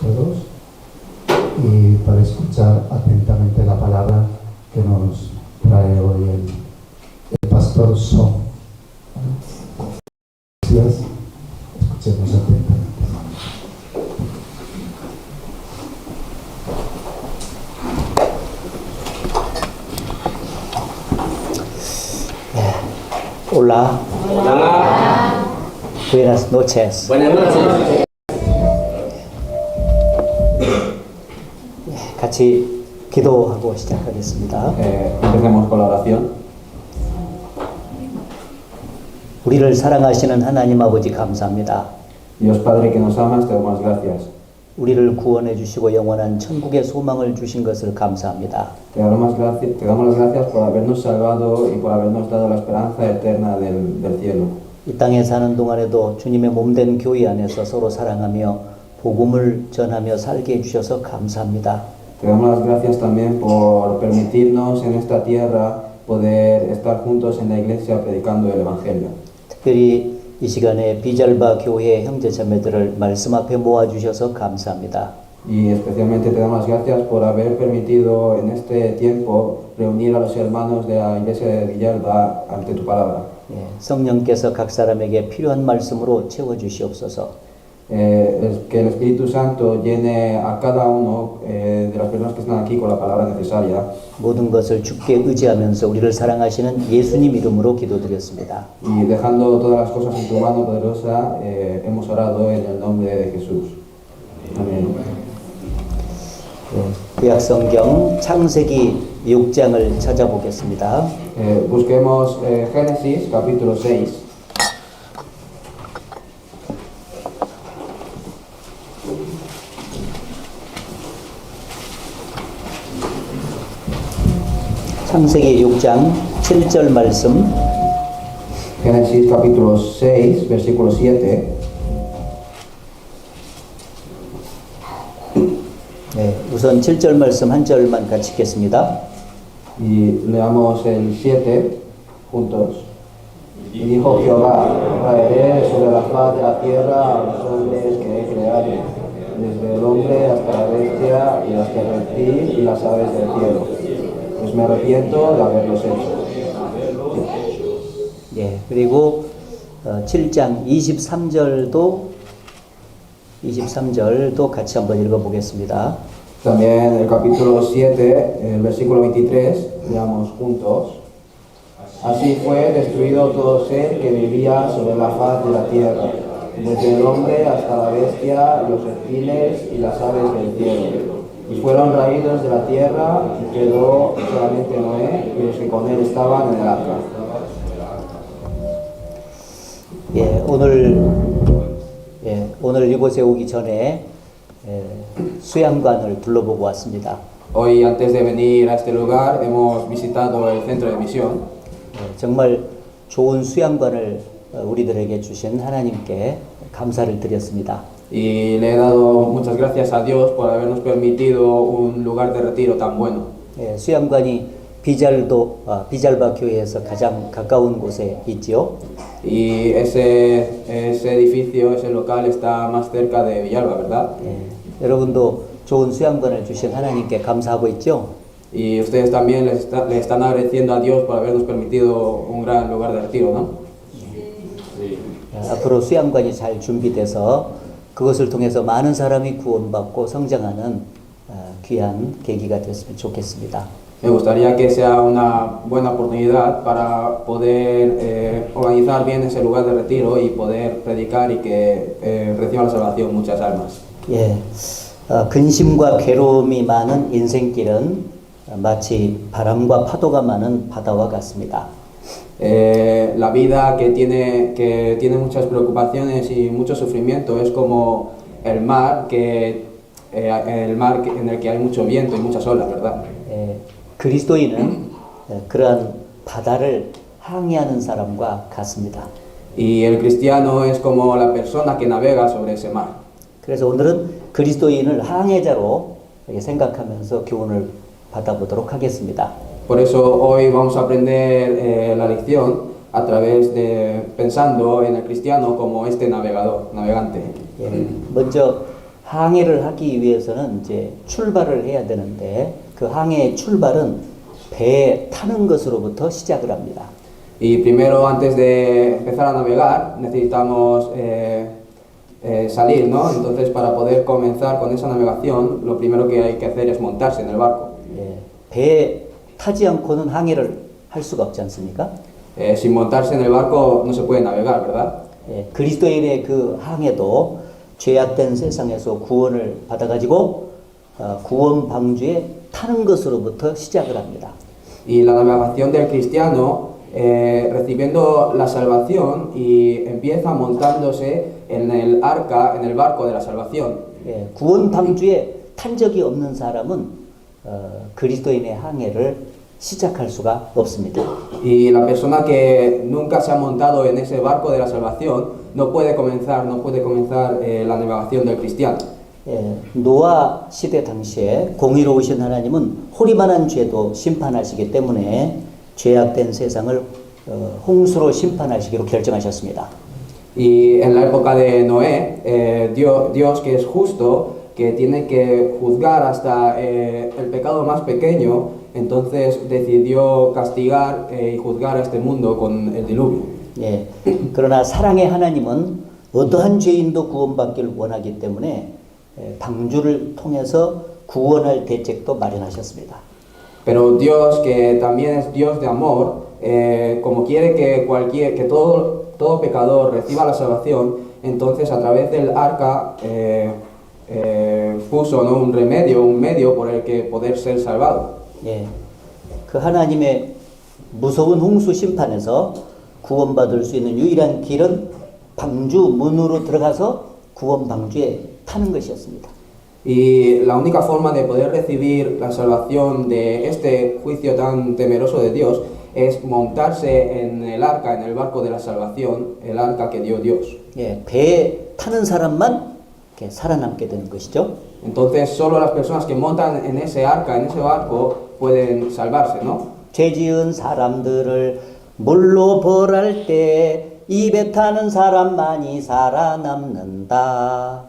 todos y para escuchar atentamente la palabra que nos trae hoy el pastor Son. Gracias. Escuchemos atentamente. Hola. Hola. Buenas noches. Buenas noches. 같이 기도하고 시작하겠습니다. Empecemos con la oración. 우리를 사랑하시는 하나님 아버지 감사합니다. Dios Padre que nos amas, te damos gracias. 우리를 구원해 주시고 영원한 천국의 소망을 주신 것을 감사합니다. Te damos las gracias por habernos salvado y por habernos dado la esperanza eterna del cielo. 이 땅에 사는 동안에도 주님의 몸된 교회 안에서 서로 사랑하며 복음을 전하며 살게 해 주셔서 감사합니다. Te damos las gracias también por permitirnos en esta tierra poder estar juntos en la iglesia predicando el Evangelio. 특별히 이 시간에 비잘바 교회 형제 자매들을 말씀 앞에 모아 주셔서 감사합니다. Y especialmente te damos las gracias por haber permitido en este tiempo reunir a los hermanos de la iglesia de Villalba ante tu palabra. 성령께서 각 사람에게 필요한 말씀으로 채워 주시옵소서. Que el Espíritu Santo llene a cada uno de las personas que están aquí con la palabra necesaria. 모든 것을 주께 의지하면서 우리를 사랑하시는 예수님 이름으로 기도드렸습니다. Y dejando todas las cosas en tu mano poderosa, hemos orado en el nombre de Jesús. Amén. 구약 성경 창세기 6장을 찾아보겠습니다. Busquemos Génesis capítulo 6. 창세기 6장 7절 말씀. Génesis capítulo 6, versículo 7. 우선 7절 말씀 한 절만 같이 읽겠습니다. Y leamos el 7 juntos. Y dijo Jehová, traeré sobre la faz de la tierra a los hombres que he creado, desde el hombre hasta la bestia y hasta el reptil y las aves del cielo. Pues me arrepiento de haberlos hecho. 그리고 7장 23절도 같이 한번 읽어보겠습니다. También el capítulo 7, el versículo 23, leamos juntos. Así fue destruido todo ser que vivía sobre la faz de la tierra, desde el hombre hasta la bestia, los reptiles y las aves del cielo. Y fueron raídos de la tierra y quedó solamente Noé y los que con él estaban en el arca. 오늘 이곳에 오기 전에 수양관을 둘러보고 왔습니다. Hoy, antes de venir a este lugar, hemos visitado el centro de misión. 정말 좋은 수양관을 우리들에게 주신 하나님께 감사를 드렸습니다. Y le he dado muchas gracias a Dios por habernos permitido un lugar de retiro tan bueno. 수양관이 비잘바 교회에서 가장 가까운 곳에 있지요. Y ese edificio, ese local está más cerca de Villalba, ¿verdad? 여러분도 좋은 수양관을 주신 하나님께 감사하고 있죠. Y ustedes también le están agradeciendo a Dios por habernos permitido un gran lugar de retiro, ¿no? 앞으로 수양관이 잘 준비돼서 그것을 통해서 많은 사람이 구원받고 성장하는 귀한 계기가 됐으면 좋겠습니다. Me gustaría que sea una buena oportunidad para poder organizar bien ese lugar de retiro y poder predicar y que reciban la salvación muchas almas. 근심과 괴로움이 많은 인생길은 마치 바람과 파도가 많은 바다와 같습니다. La vida que tiene muchas preocupaciones y mucho sufrimiento es como el mar en el que hay mucho viento y muchas olas, ¿verdad? 그리스도인은 그러한 바다를 항해하는 사람과 같습니다. Y el cristiano es como la persona que navega sobre ese mar. 그래서 오늘은 그리스도인을 항해자로 생각하면서 교훈을 받아보도록 하겠습니다. Por eso hoy vamos a aprender la lección a través de pensando en el cristiano como este navegante. 먼저 항해를 하기 위해서는 이제 출발을 해야 되는데 그 항해의 출발은 배에 타는 것으로부터 시작을 합니다. Y primero, antes de empezar a navegar, necesitamos salir, ¿no? Entonces, para poder comenzar con esa navegación, lo primero que hay que hacer es montarse en el barco. 예, 배에 타지 않고는 항해를 할 수가 없지 않습니까? Sin montarse en el barco no se puede navegar, ¿verdad? 예, 그리스도인의 그 항해도 죄악된 세상에서 구원을 받아가지고 구원 방주에 타는 것으로부터 시작을 합니다. Y la navegación del cristiano, recibiendo la salvación y empieza montándose en el arca, en el barco de la salvación. 예, 구원 방주에 탄 적이 없는 사람은 그리스도인의 항해를 시작할 수가 없습니다. Y la persona que nunca se ha montado en ese barco de la salvación no puede comenzar la navegación del cristiano. 예, 노아 시대 당시에 공의로우신 하나님은 호리만한 죄도 심판하시기 때문에 죄악된 세상을 홍수로 심판하시기로 결정하셨습니다. Y en la época de Noé, Dios que es justo, que tiene que juzgar hasta el pecado más pequeño, entonces decidió castigar y juzgar a este mundo con el diluvio. 예, 그러나 사랑의 하나님은 어떠한 죄인도 구원받기를 원하기 때문에 방주를 통해서 구원할 대책도 마련하셨습니다. Pero Dios, que también es Dios de amor, como quiere que todo pecador reciba la salvación, entonces a través del arca puso, ¿no?, un medio por el que poder ser salvado. 예, 그 하나님의 무서운 홍수 심판에서 구원받을 수 있는 유일한 길은 방주 문으로 들어가서 구원 방주에 타는 것이었습니다. Y la única forma de poder recibir la salvación de este juicio tan temeroso de Dios es montarse en el arca, en el barco de la salvación, el arca que dio Dios. 예, 배에 타는 사람만 이렇게 살아남게 되는 것이죠. Entonces solo las personas que montan en ese arca, en ese barco, pueden salvarse, ¿no? 죄 지은 사람들을 물로 벌할 때 입에 타는 사람만이 살아남는다.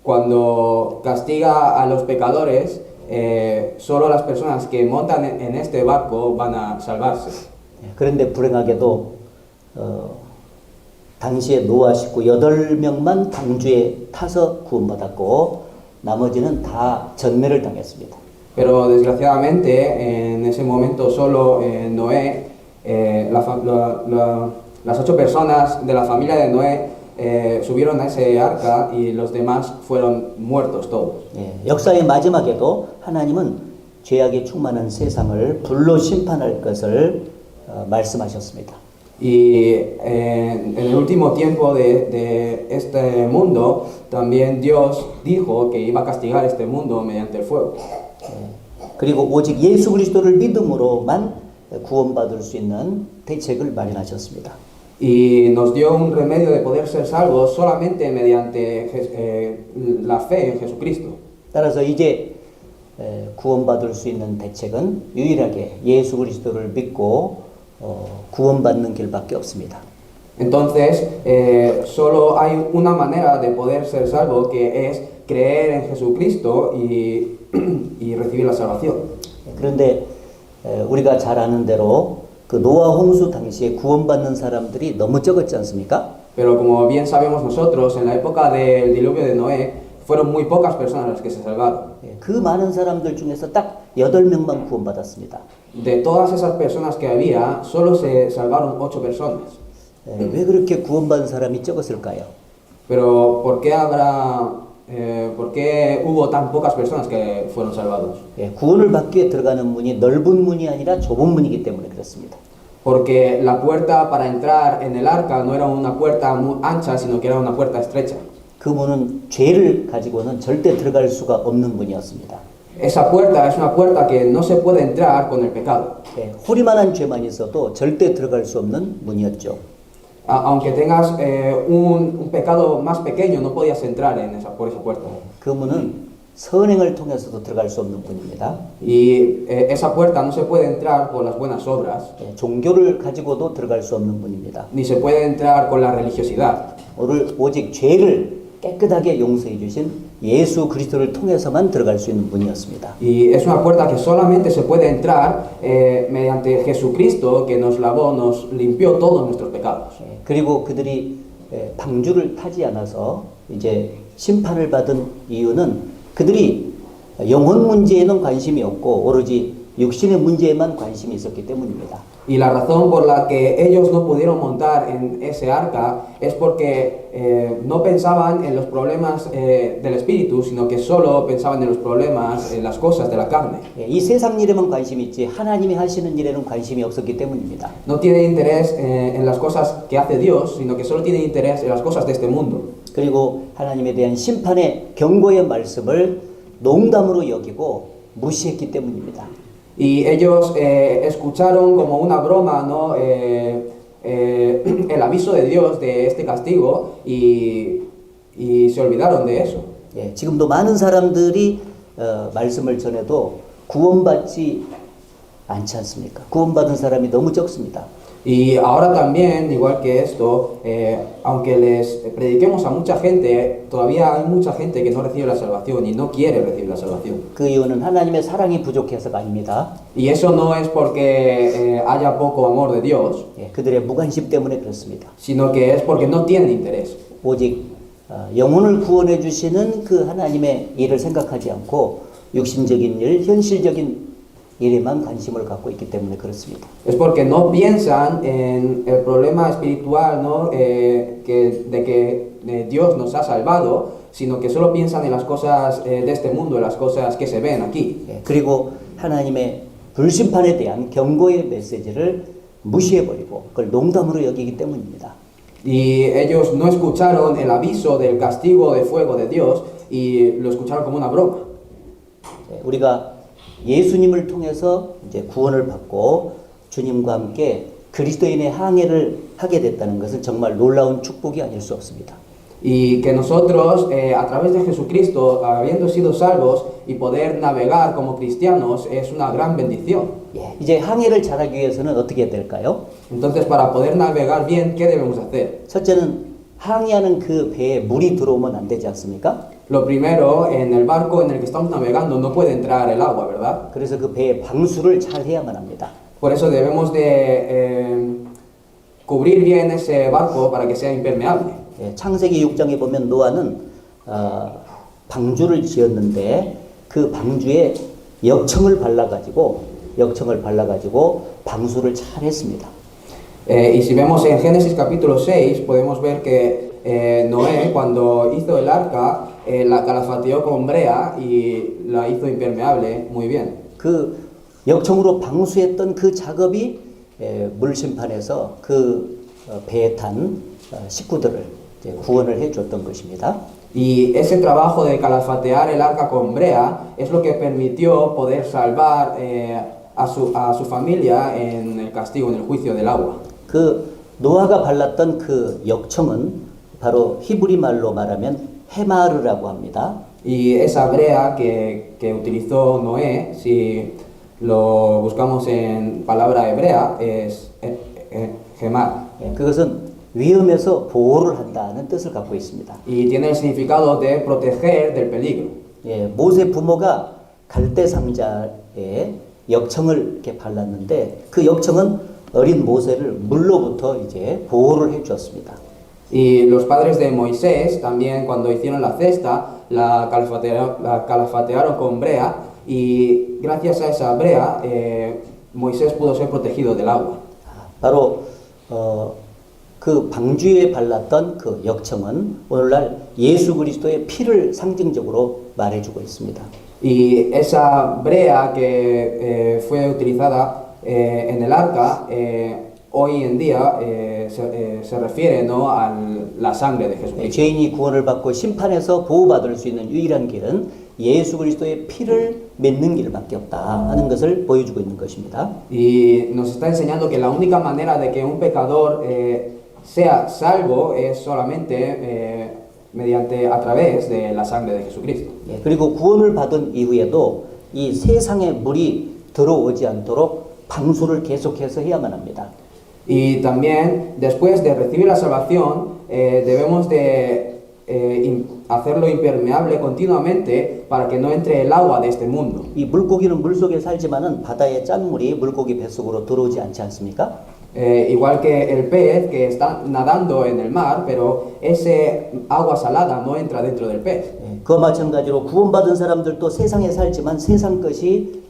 Cuando castiga a los pecadores, solo las personas que montan en este barco van a salvarse. 그런데 불행하게도 당시에 노아 식구 8명만 방주에 타서 구원받았고 나머지는 다 전멸을 당했습니다. Pero desgraciadamente en ese momento solo Noé, las 8 personas de la familia de Noé subieron a ese arca y los demás fueron muertos todos. 예, 역사의 마지막에도 하나님은 죄악에 충만한 세상을 불로 심판할 것을 말씀하셨습니다. Y en el último tiempo de este mundo, también Dios dijo que iba a castigar este mundo mediante el fuego. 그리고 오직 예수 그리스도를 믿음으로만 구원받을 수 있는 대책을 마련하셨습니다. Y nos dio un remedio de poder ser salvos solamente mediante la fe en Jesucristo. 따라서 이제 구원받을 수 있는 대책은 유일하게 예수 그리스도를 믿고 구원받는 길밖에 없습니다. Entonces, solo hay una manera de poder ser salvo, que es creer en Jesucristo y recibir la salvación. 그런데 우리가 잘 아는 대로 그 노아 홍수 당시에 구원받는 사람들이 너무 적었지 않습니까? Pero como bien sabemos nosotros, en la época del diluvio de Noé, fueron muy pocas personas las que se salvaron. 그 많은 사람들 중에서 딱 8명만 구원받았습니다. De todas esas personas que había, solo se salvaron 8 personas. 왜 그렇게 구원받은 사람이 적었을까요? Pero ¿por qué hubo tan pocas personas que fueron salvados? 구원을 받기 위해 들어가는 문이 넓은 문이 아니라 좁은 문이기 때문에 그렇습니다. Porque la puerta para entrar en el arca no era una puerta muy ancha, sino que era una puerta estrecha. 그 문은 죄를 가지고는 절대 들어갈 수가 없는 문이었습니다. Esa puerta es una puerta que no se puede entrar con el pecado. 호리만한 죄만 있어도 절대 들어갈 수 없는 문이었죠. Aunque tengas un pecado más pequeño, no podías entrar por esa puerta. 그 문은 선행을 통해서도 들어갈 수 없는 문입니다. Y esa puerta no se puede entrar por las buenas obras, 종교를 가지고도 들어갈 수 없는 문입니다. ni se puede entrar con la religiosidad. 오직 죄를 깨끗하게 용서해 주신 예수 그리스도를 통해서만 들어갈 수 있는 문이었습니다. Y es una puerta que solamente se puede entrar mediante Jesucristo que nos lavó, nos limpió todos nuestros pecados. 그리고 그들이 방주를 타지 않아서 이제 심판을 받은 이유는 그들이 영혼 문제에는 관심이 없고 오로지 육신의 문제에만 관심이 있었기 때문입니다. Y la razón por la que ellos no pudieron montar en ese arca es porque no pensaban en los problemas del espíritu, sino que solo pensaban en los problemas, en las cosas de la carne. 이 세상 일에만 관심이 있지 하나님이 하시는 일에는 관심이 없었기 때문입니다. No tienen interés en las cosas que hace Dios, sino que solo tienen interés en las cosas de este mundo. 그리고 하나님에 대한 심판의 경고의 말씀을 농담으로 여기고 무시했기 때문입니다. Y ellos escucharon como una broma, ¿no? El aviso de Dios de este castigo y se olvidaron de eso. 지금도 많은 사람들이 말씀을 전해도 구원받지 않지 않습니까? 구원받은 사람이 너무 적습니다. Y ahora también, igual que esto, aunque les prediquemos a mucha gente, todavía hay mucha gente que no recibe la salvación y no quiere recibir la salvación. 그 이유는 하나님의 사랑이 부족해서가 아닙니다. Y eso no es porque haya poco amor de Dios, 그들의 무관심 때문에 그렇습니다. sino que es porque no tienen interés. 오직 영혼을 구원해 주시는 그 하나님의 일을 생각하지 않고 육신적인 일, 현실적인 일에만 관심을 갖고 있기 때문에 그렇습니다. Es porque no piensan en el problema espiritual, ¿no? De que Dios nos ha salvado, sino que solo piensan en las cosas de este mundo, en las cosas que se ven aquí. 그리고 하나님의 불심판에 대한 경고의 메시지를 무시해버리고 그걸 농담으로 여기기 때문입니다. Y ellos no escucharon el aviso del castigo de fuego de Dios y lo escucharon como una broma. 우리가 예수님을 통해서 이제 구원을 받고 주님과 함께 그리스도인의 항해를 하게 됐다는 것은 정말 놀라운 축복이 아닐 수 없습니다. Y que nosotros, a través de Jesucristo, habiendo sido salvos y poder navegar como cristianos, es una gran bendición. 이제 항해를 잘하기 위해서는 어떻게 해야 될까요? Entonces, para poder navegar bien, ¿qué debemos hacer? 첫째는 항해하는 그 배에 물이 들어오면 안 되지 않습니까? Lo primero, en el barco en el que estamos navegando no puede entrar el agua, ¿verdad? 그래서 그 배의 방수를 잘 해야만 합니다. Por eso debemos de cubrir bien ese barco para que sea impermeable. 창세기 6장에 보면 노아는 방주를 지었는데 그 방주에 역청을 발라가지고 방수를 잘 했습니다. Y si vemos en Génesis capítulo 6, podemos ver que Noé, cuando hizo el arca, la calafateó con brea y la hizo impermeable muy bien. 그 역청으로 방수했던 그 작업이 물심판에서 그 배에 탄 식구들을 구원을 해줬던 것입니다. Y ese trabajo de calafatear el arca con brea es lo que permitió poder salvar a su familia en el castigo, en el juicio del agua. 그 노아가 발랐던 그 역청은 바로 히브리 말로 말하면 헤마르라고 합니다. Y esa brea que utilizó Noé, si lo buscamos en palabra hebrea, es gemar. 그것은 위험에서 보호를 한다는 뜻을 갖고 있습니다. Y tiene el significado de proteger del peligro. 모세 부모가 갈대 상자에 역청을 이렇게 발랐는데 그 역청은 어린 모세를 물로부터 이제 보호를 해 주었습니다. Y los padres de Moisés también cuando hicieron la cesta la calafatearon con brea y gracias a esa brea Moisés pudo ser protegido del agua. 바로 그 방주에 발랐던 그 역청은 오늘날 예수 그리스도의 피를 상징적으로 말해주고 있습니다. Y esa brea que fue utilizada en el arca hoy en día se refiere, ¿no?, a la sangre de Jesucristo. 죄인이 구원을 받고 심판에서 보호받을 수 있는 유일한 길은 예수 그리스도의 피를 맺는 길밖에 없다 하는 것을 보여주고 있는 것입니다. Y nos está enseñando que la única manera de que un pecador sea salvo es solamente mediante a través de la sangre de Jesucristo. 그리고 구원을 받은 이후에도 이 세상에 물이 들어오지 않도록 방수를 계속해서 해야만 합니다. Y también después de recibir la salvación debemos de hacerlo impermeable continuamente para que no entre el agua de este mundo. 이 물고기는 물속에 살지만은 바다의 짠물이 물고기 뱃속으로 들어오지 않지 않습니까? Igual que el pez que está nadando en el mar, pero ese agua salada no entra dentro del pez. 그와 마찬가지로 구원받은 사람들도 세상에 살지만 세상 것이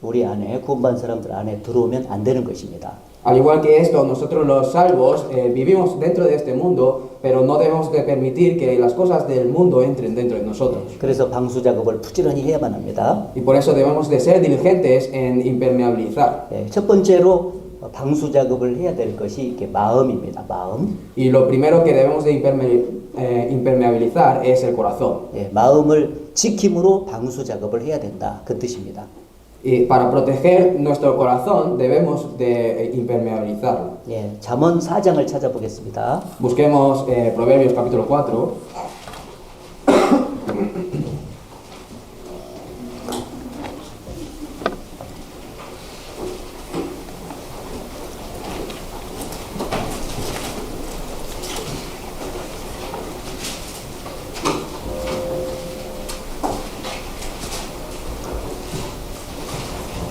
우리 안에 구원받은 사람들 안에 들어오면 안 되는 것입니다. Al igual que esto, nosotros los salvos vivimos dentro de este mundo, pero no debemos de permitir que las cosas del mundo entren dentro de nosotros. 그래서 방수 작업을 부지런히 해야만 합니다. Y por eso debemos de ser diligentes en impermeabilizar. 첫 번째로 방수 작업을 해야 될 것이 이렇게 마음입니다. 마음. Y lo primero que debemos de impermeabilizar es el corazón. 마음을 지킴으로 방수 작업을 해야 된다. 그 뜻입니다. Y para proteger nuestro corazón debemos de impermeabilizarlo. 잠언 4장을 찾아보겠습니다. Busquemos Proverbios capítulo 4.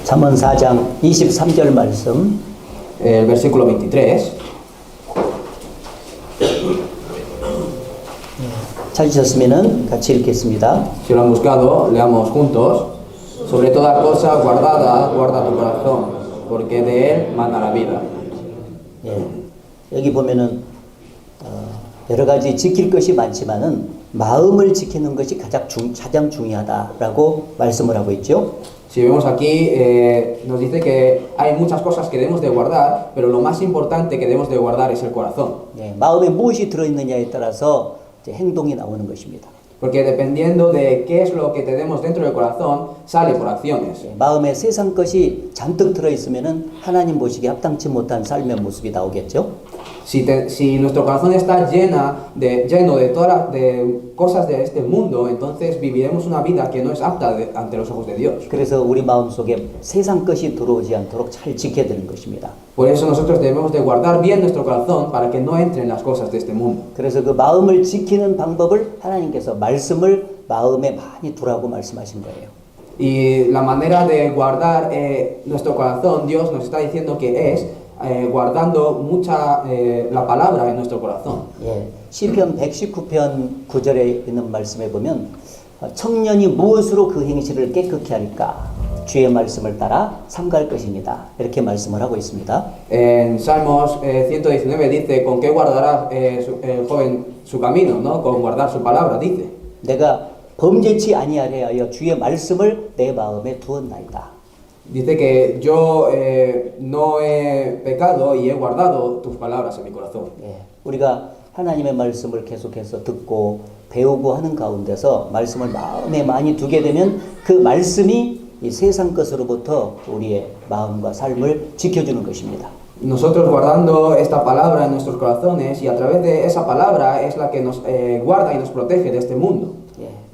잠언 4장 23절 말씀. El versículo 23. 찾으셨으면 같이 읽겠습니다. Si lo han buscado, leamos juntos. Sobre toda cosa guardada, guarda tu corazón, porque de él mana la vida. 여기 보면은 여러 가지 지킬 것이 많지만은 마음을 지키는 것이 가장 중요하다라고 말씀을 하고 있죠. Si vemos aquí, nos dice que hay muchas cosas que debemos de guardar, pero lo más importante que debemos de guardar es el corazón. 마음에 무엇이 들어있느냐에 따라서 이제 행동이 나오는 것입니다. Porque dependiendo de qué es lo que tenemos dentro del corazón, sale por acciones. 마음에 세상 것이 잔뜩 들어있으면은 하나님 보시기에 합당치 못한 삶의 모습이 나오겠죠. Si nuestro corazón está lleno de todas de cosas de este mundo, entonces viviremos una vida que no es apta ante los ojos de Dios. 그래서 우리 마음속에 세상 것이 들어오지 않도록 잘 지켜야 되는 것입니다. Por eso nosotros debemos de guardar bien nuestro corazón para que no entren las cosas de este mundo. 그래서 그 마음을 지키는 방법을 하나님께서 말씀을 마음에 많이 두라고 말씀하신 거예요. Y la manera de guardar nuestro corazón, Dios nos está diciendo que es guardando mucha la palabra en nuestro corazón. 시편 119편 9절에 있는 말씀에 보면 청년이 무엇으로 그 행실을 깨끗게 할까? 주의 말씀을 따라 삼갈 것입니다. 이렇게 말씀을 하고 있습니다. En Salmos 119 dice, ¿con qué guardará el joven su camino? ¿No? Con guardar su palabra, dice. 내가 범죄치 아니하려 하여 주의 말씀을 내 마음에 두었나이다. Dice que yo no he pecado y he guardado tus palabras en mi corazón. 우리가 하나님의 말씀을 계속해서 듣고 배우고 하는 가운데서 말씀을 마음에 많이 두게 되면 그 말씀이 이 세상 것으로부터 우리의 마음과 삶을 지켜주는 것입니다. Nosotros guardando esta palabra en nuestros corazones y a través de esa palabra es la que nos guarda y nos protege de este mundo.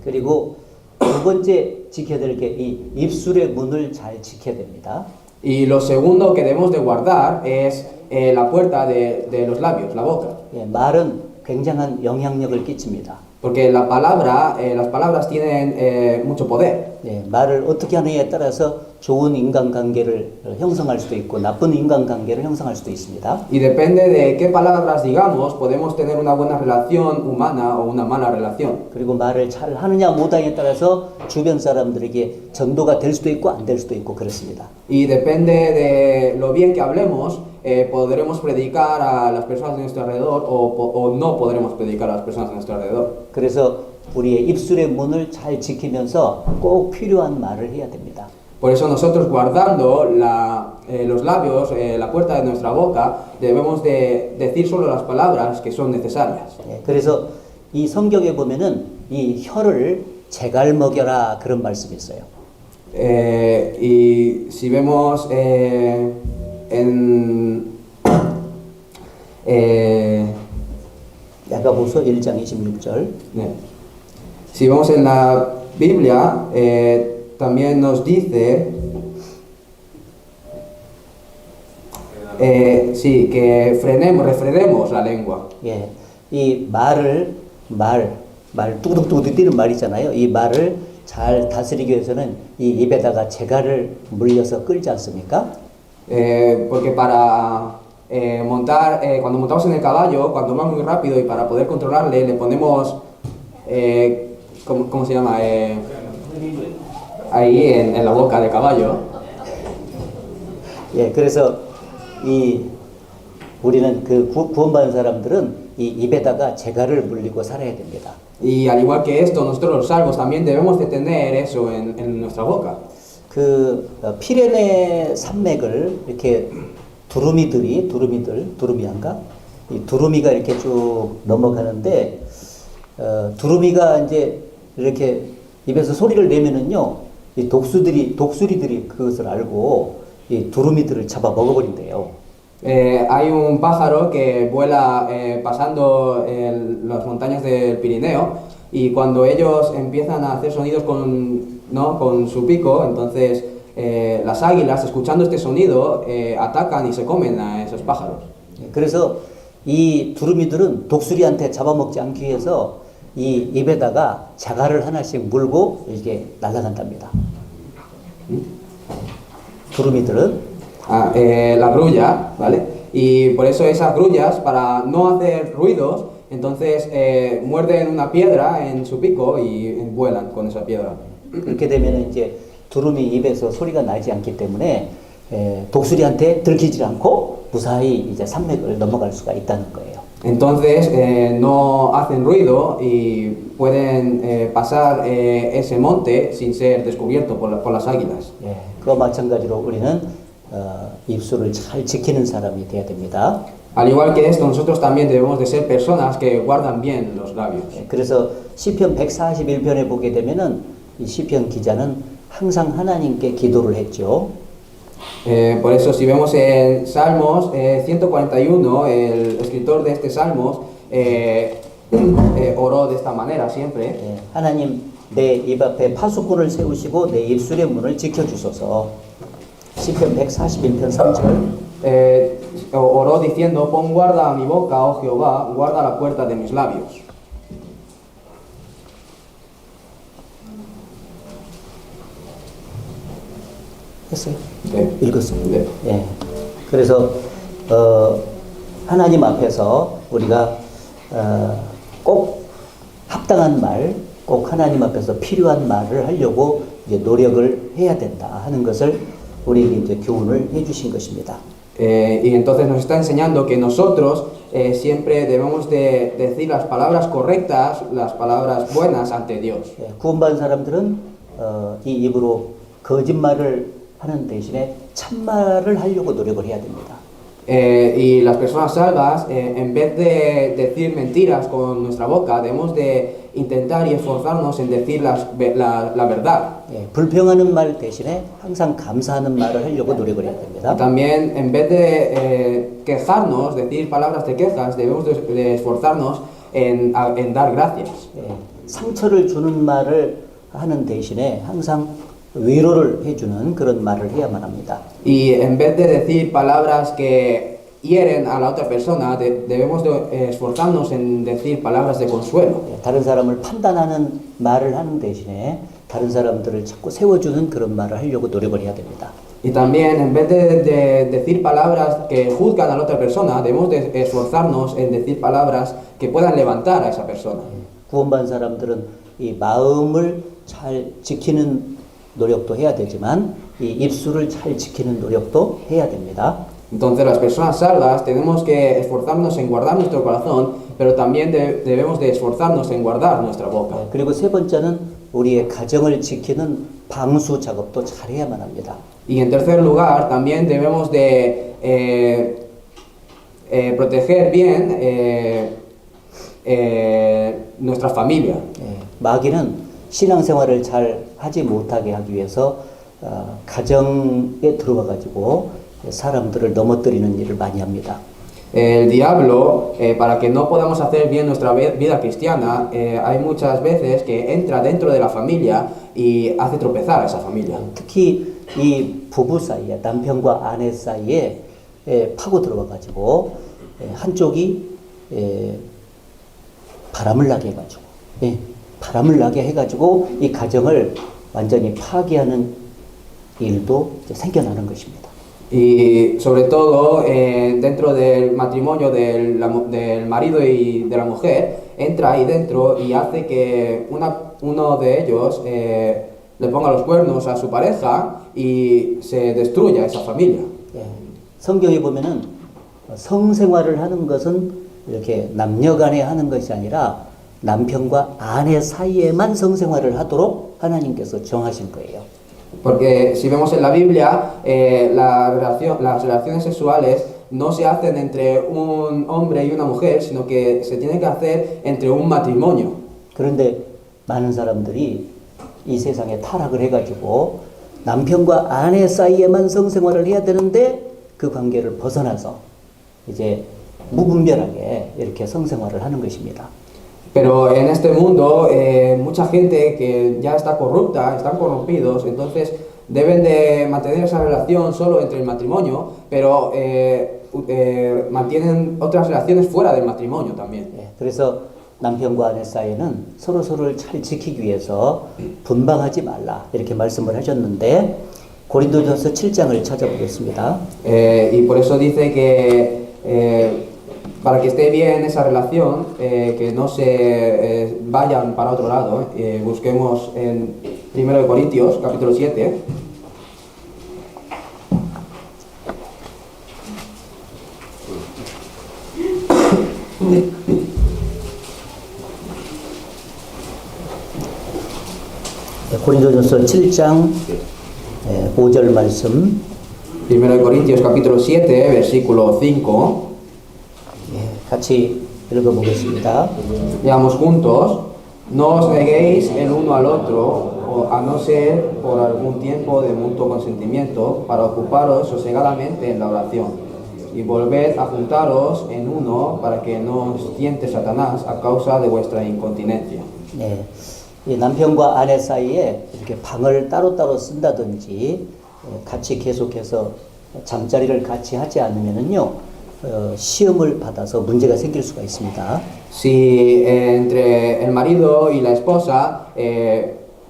그리고 두 번째 지켜야 될 게 이 입술의 문을 잘 지켜야 됩니다. Y lo segundo que debemos de guardar es la puerta de los labios, la boca. 말은 굉장한 영향력을 끼칩니다. Porque la palabra, las palabras tienen mucho poder. 말을 어떻게 하느냐에 따라서 좋은 인간관계를 형성할 수도 있고 나쁜 인간관계를 형성할 수도 있습니다. Y depende de qué palabras digamos, podemos tener una buena relación humana o una mala relación. 그리고 말을 잘 하느냐 못하느냐에 따라서 주변 사람들에게 전도가 될 수도 있고 안 될 수도 있고 그렇습니다. Y depende de lo bien que hablemos, podremos predicar a las personas de nuestro alrededor o no podremos predicar a las personas de nuestro alrededor. 그래서 우리의 입술의 문을 잘 지키면서 꼭 필요한 말을 해야 됩니다. Por eso nosotros guardando los labios, la puerta de nuestra boca, debemos de decir solo las palabras que son necesarias. 그래서 이 성경에 보면은 이 혀를 제갈 먹여라 그런 말씀이 있어요. Y si vemos en 야고보서 1장 26절. Si vemos en la Biblia, también nos dice sí, que refrenemos la lengua. 이 말을 말 뚜둑뚜둑 뛰는 말이잖아요. 이 말을 잘 다스리기 위해서는 이 입에다가 재갈을 물려서 끌지 않습니까? Porque para montar, cuando montamos en el caballo, cuando va muy rápido y para poder controlarle, le ponemos, ¿cómo se llama? Ahí en la boca del caballo. 예, 그래서 우리는 그 구원받은 사람들은 이 입에다가 재갈을 물리고 살아야 됩니다. Y al igual que esto, nosotros los salvos también debemos de tener eso en nuestra boca. 그 피레네 산맥을 이렇게 두루미한가? 이 두루미가 이렇게 쭉 넘어가는데 두루미가 이제 이렇게 입에서 소리를 내면은요, 이 독수리들이 그것을 알고 이 두루미들을 잡아 먹어버린대요. Hay un pájaro que vuela pasando las montañas del Pirineo y cuando ellos empiezan a hacer sonidos con su pico, entonces las águilas, escuchando este sonido, atacan y se comen a esos pájaros. 그래서 이 두루미들은 독수리한테 잡아먹지 않기 위해서 이 입에다가 자갈을 하나씩 물고 이게 날아간답니다. 두루미들은 la grulla, ¿vale? Y por eso esas grullas, para no hacer ruidos, entonces muerden una piedra en su pico y vuelan con esa piedra. 그렇게 되면 이제 두루미 입에서 소리가 나지 않기 때문에 독수리한테 들키지 않고 무사히 이제 산맥을 넘어갈 수가 있다는 거예요. Entonces no hacen ruido y pueden pasar ese monte sin ser descubierto por las águilas. 예, 그와 마찬가지로 우리는 입술을 잘 지키는 사람이 돼야 됩니다. Al igual que esto, nosotros también debemos de ser personas que guardan bien los labios. 예, 그래서 시편 141편에 보게 되면은 이 시편 기자는 항상 하나님께 기도를 했죠. Por eso si vemos en Salmos 141, el escritor de este Salmos oró de esta manera siempre. 예, 하나님 내 입 앞에 파수꾼을 세우시고 내 입술의 문을 지켜주소서. 시편 141편 3절. Oró diciendo, pon guarda a mi boca, oh Jehová, guarda la puerta de mis labios. 했어요? 네. 읽었습니다. 네. 예. 그래서 하나님 앞에서 우리가 꼭 합당한 말, 꼭 하나님 앞에서 필요한 말을 하려고 이제 노력을 해야 된다 하는 것을 우리에게 이제 교훈을 해주신 것입니다. Y entonces nos está enseñando que nosotros siempre debemos de decir las palabras correctas, las palabras buenas ante Dios. 예, 구원받은 사람들은 이 입으로 거짓말을 하는 대신에 참말을 하려고 노력을 해야 됩니다. Y las personas salvas, en vez de decir mentiras con nuestra boca, debemos de intentar y esforzarnos en decir la verdad. 예, 불평하는 말 대신에 항상 감사하는 말을 하려고 노력을 해야 됩니다. Y también, en vez de quejarnos, decir palabras de quejas, debemos de esforzarnos en dar gracias. 예, 상처를 주는 말을 하는 대신에 항상 위로를 해주는 그런 말을 해야만 합니다. Y en vez de decir palabras que hieren a la otra persona, debemos de esforzarnos en decir palabras de consuelo. 예, 다른 사람을 판단하는 말을 하는 대신에 다른 사람들을 자꾸 세워주는 그런 말을 하려고 노력을 해야 됩니다. Y también, en vez de decir palabras que juzgan a la otra persona, debemos de esforzarnos en decir palabras que puedan levantar a esa persona. 구원받은 사람들은 이 마음을 잘 지키는 노력도 해야 되지만 이 입술을 잘 지키는 노력도 해야 됩니다. Entonces, las personas salvas tenemos que esforzarnos en guardar nuestro corazón, pero también debemos de esforzarnos en guardar nuestra boca. 그리고 세 번째는 우리의 가정을 지키는 방수 작업도 잘 해야만 합니다. Y en tercer lugar, también debemos de proteger bien nuestra familia. 예, 마귀는 신앙생활을 잘 하지 못하게 하기 위해서 가정에 들어가 가지고 사람들을 넘어뜨리는 일을 많이 합니다. El diablo, para que no podamos hacer bien nuestra vida cristiana, hay muchas veces que entra dentro de la familia y hace tropezar a esa familia. 특히 이 부부 사이에 남편과 아내 사이에 파고 들어가 가지고 한쪽이 바람을 나게 해가지고, 예, 바람을 나게 해가지고 이 가정을 완전히 파괴하는 일도 이제 생겨나는 것입니다. Y sobre todo dentro del matrimonio del marido y de la mujer, entra ahí dentro y hace que uno de ellos le ponga los cuernos a su pareja y se destruya esa familia. 예, 성경에 보면은 성생활을 하는 것은 이렇게 남녀간에 하는 것이 아니라 남편과 아내 사이에만 성생활을 하도록 하나님께서 정하신 거예요. Porque si vemos en la Biblia, las relaciones sexuales no se hacen entre un hombre y una mujer, sino que se tienen que hacer entre un matrimonio. 그런데 많은 사람들이 이 세상에 타락을 해가지고 남편과 아내 사이에만 성생활을 해야 되는데 그 관계를 벗어나서 이제 무분별하게 이렇게 성생활을 하는 것입니다. Pero en este mundo, mucha gente que ya está corrupta, están corrompidos, entonces deben de mantener esa relación solo entre el matrimonio, pero mantienen otras relaciones fuera del matrimonio también. 예, 그래서 남편과 아내 사이에는 서로를 잘 지키기 위해서 분방하지 말라 이렇게 말씀을 하셨는데 고린도전서 7장을 찾아보겠습니다. Y por eso dice que para que esté bien esa relación, que no se vayan para otro lado, busquemos en 1 Corintios, capítulo 7. 고린도전서 7장 5절 말씀. 1 Corintios, capítulo 7, versículo 5. 같이 읽어보겠습니다. Leamos juntos. No os neguéis el uno al otro, a no ser por algún tiempo de mutuo consentimiento, para ocuparos sosegadamente en la oración. Y volved a juntaros en uno para que no os tiente Satanás a causa de vuestra incontinencia. 네, 이 남편과 아내 사이에 이렇게 방을 따로따로 쓴다든지 같이 계속해서 잠자리를 같이 하지 않으면은요. 시험을 받아서 문제가 생길 수가 있습니다. Si entre el marido y la esposa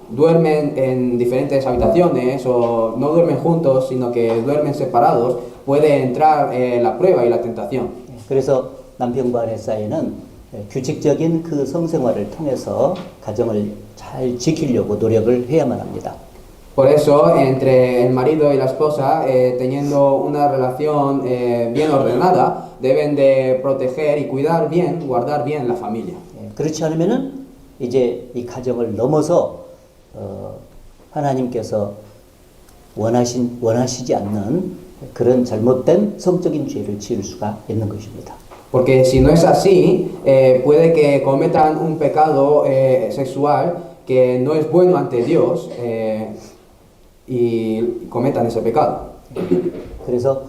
duermen en diferentes habitaciones o no duermen juntos, sino que duermen separados, puede entrar la prueba y la tentación. 그래서 남편과 아내 사이에는 규칙적인 그 성생활을 통해서 가정을 잘 지키려고 노력을 해야만 합니다. Por eso, entre el marido y la esposa, teniendo una relación bien ordenada, deben de proteger y cuidar bien, guardar bien la familia. 그렇지 않으면은 이제 이 가정을 넘어서 하나님께서 원하시지 않는 그런 잘못된 성적인 죄를 지을 수가 있는 것입니다. Porque si no es así, puede que cometan un pecado sexual que no es bueno ante Dios. Y cometan ese pecado. 그래서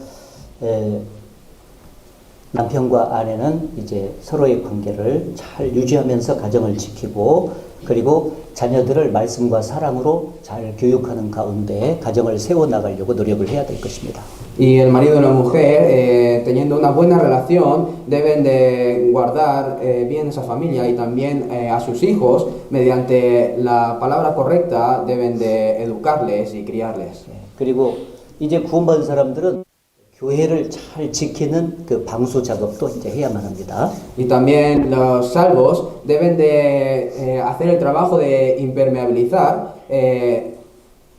남편과 아내는 이제 서로의 관계를 잘 유지하면서 가정을 지키고 그리고 자녀들을 말씀과 사랑으로 잘 교육하는 가운데 가정을 세워 나가려고 노력을 해야 될 것입니다. Y el marido y la mujer, teniendo una buena relación, deben de guardar bien esa familia y también a sus hijos, mediante la palabra correcta, deben de educarles y criarles. 그리고 이제 구원받은 사람들은 교회를 잘 지키는 그 방수 작업도 이제 해야만 합니다. Y también los salvos deben de hacer el trabajo de impermeabilizar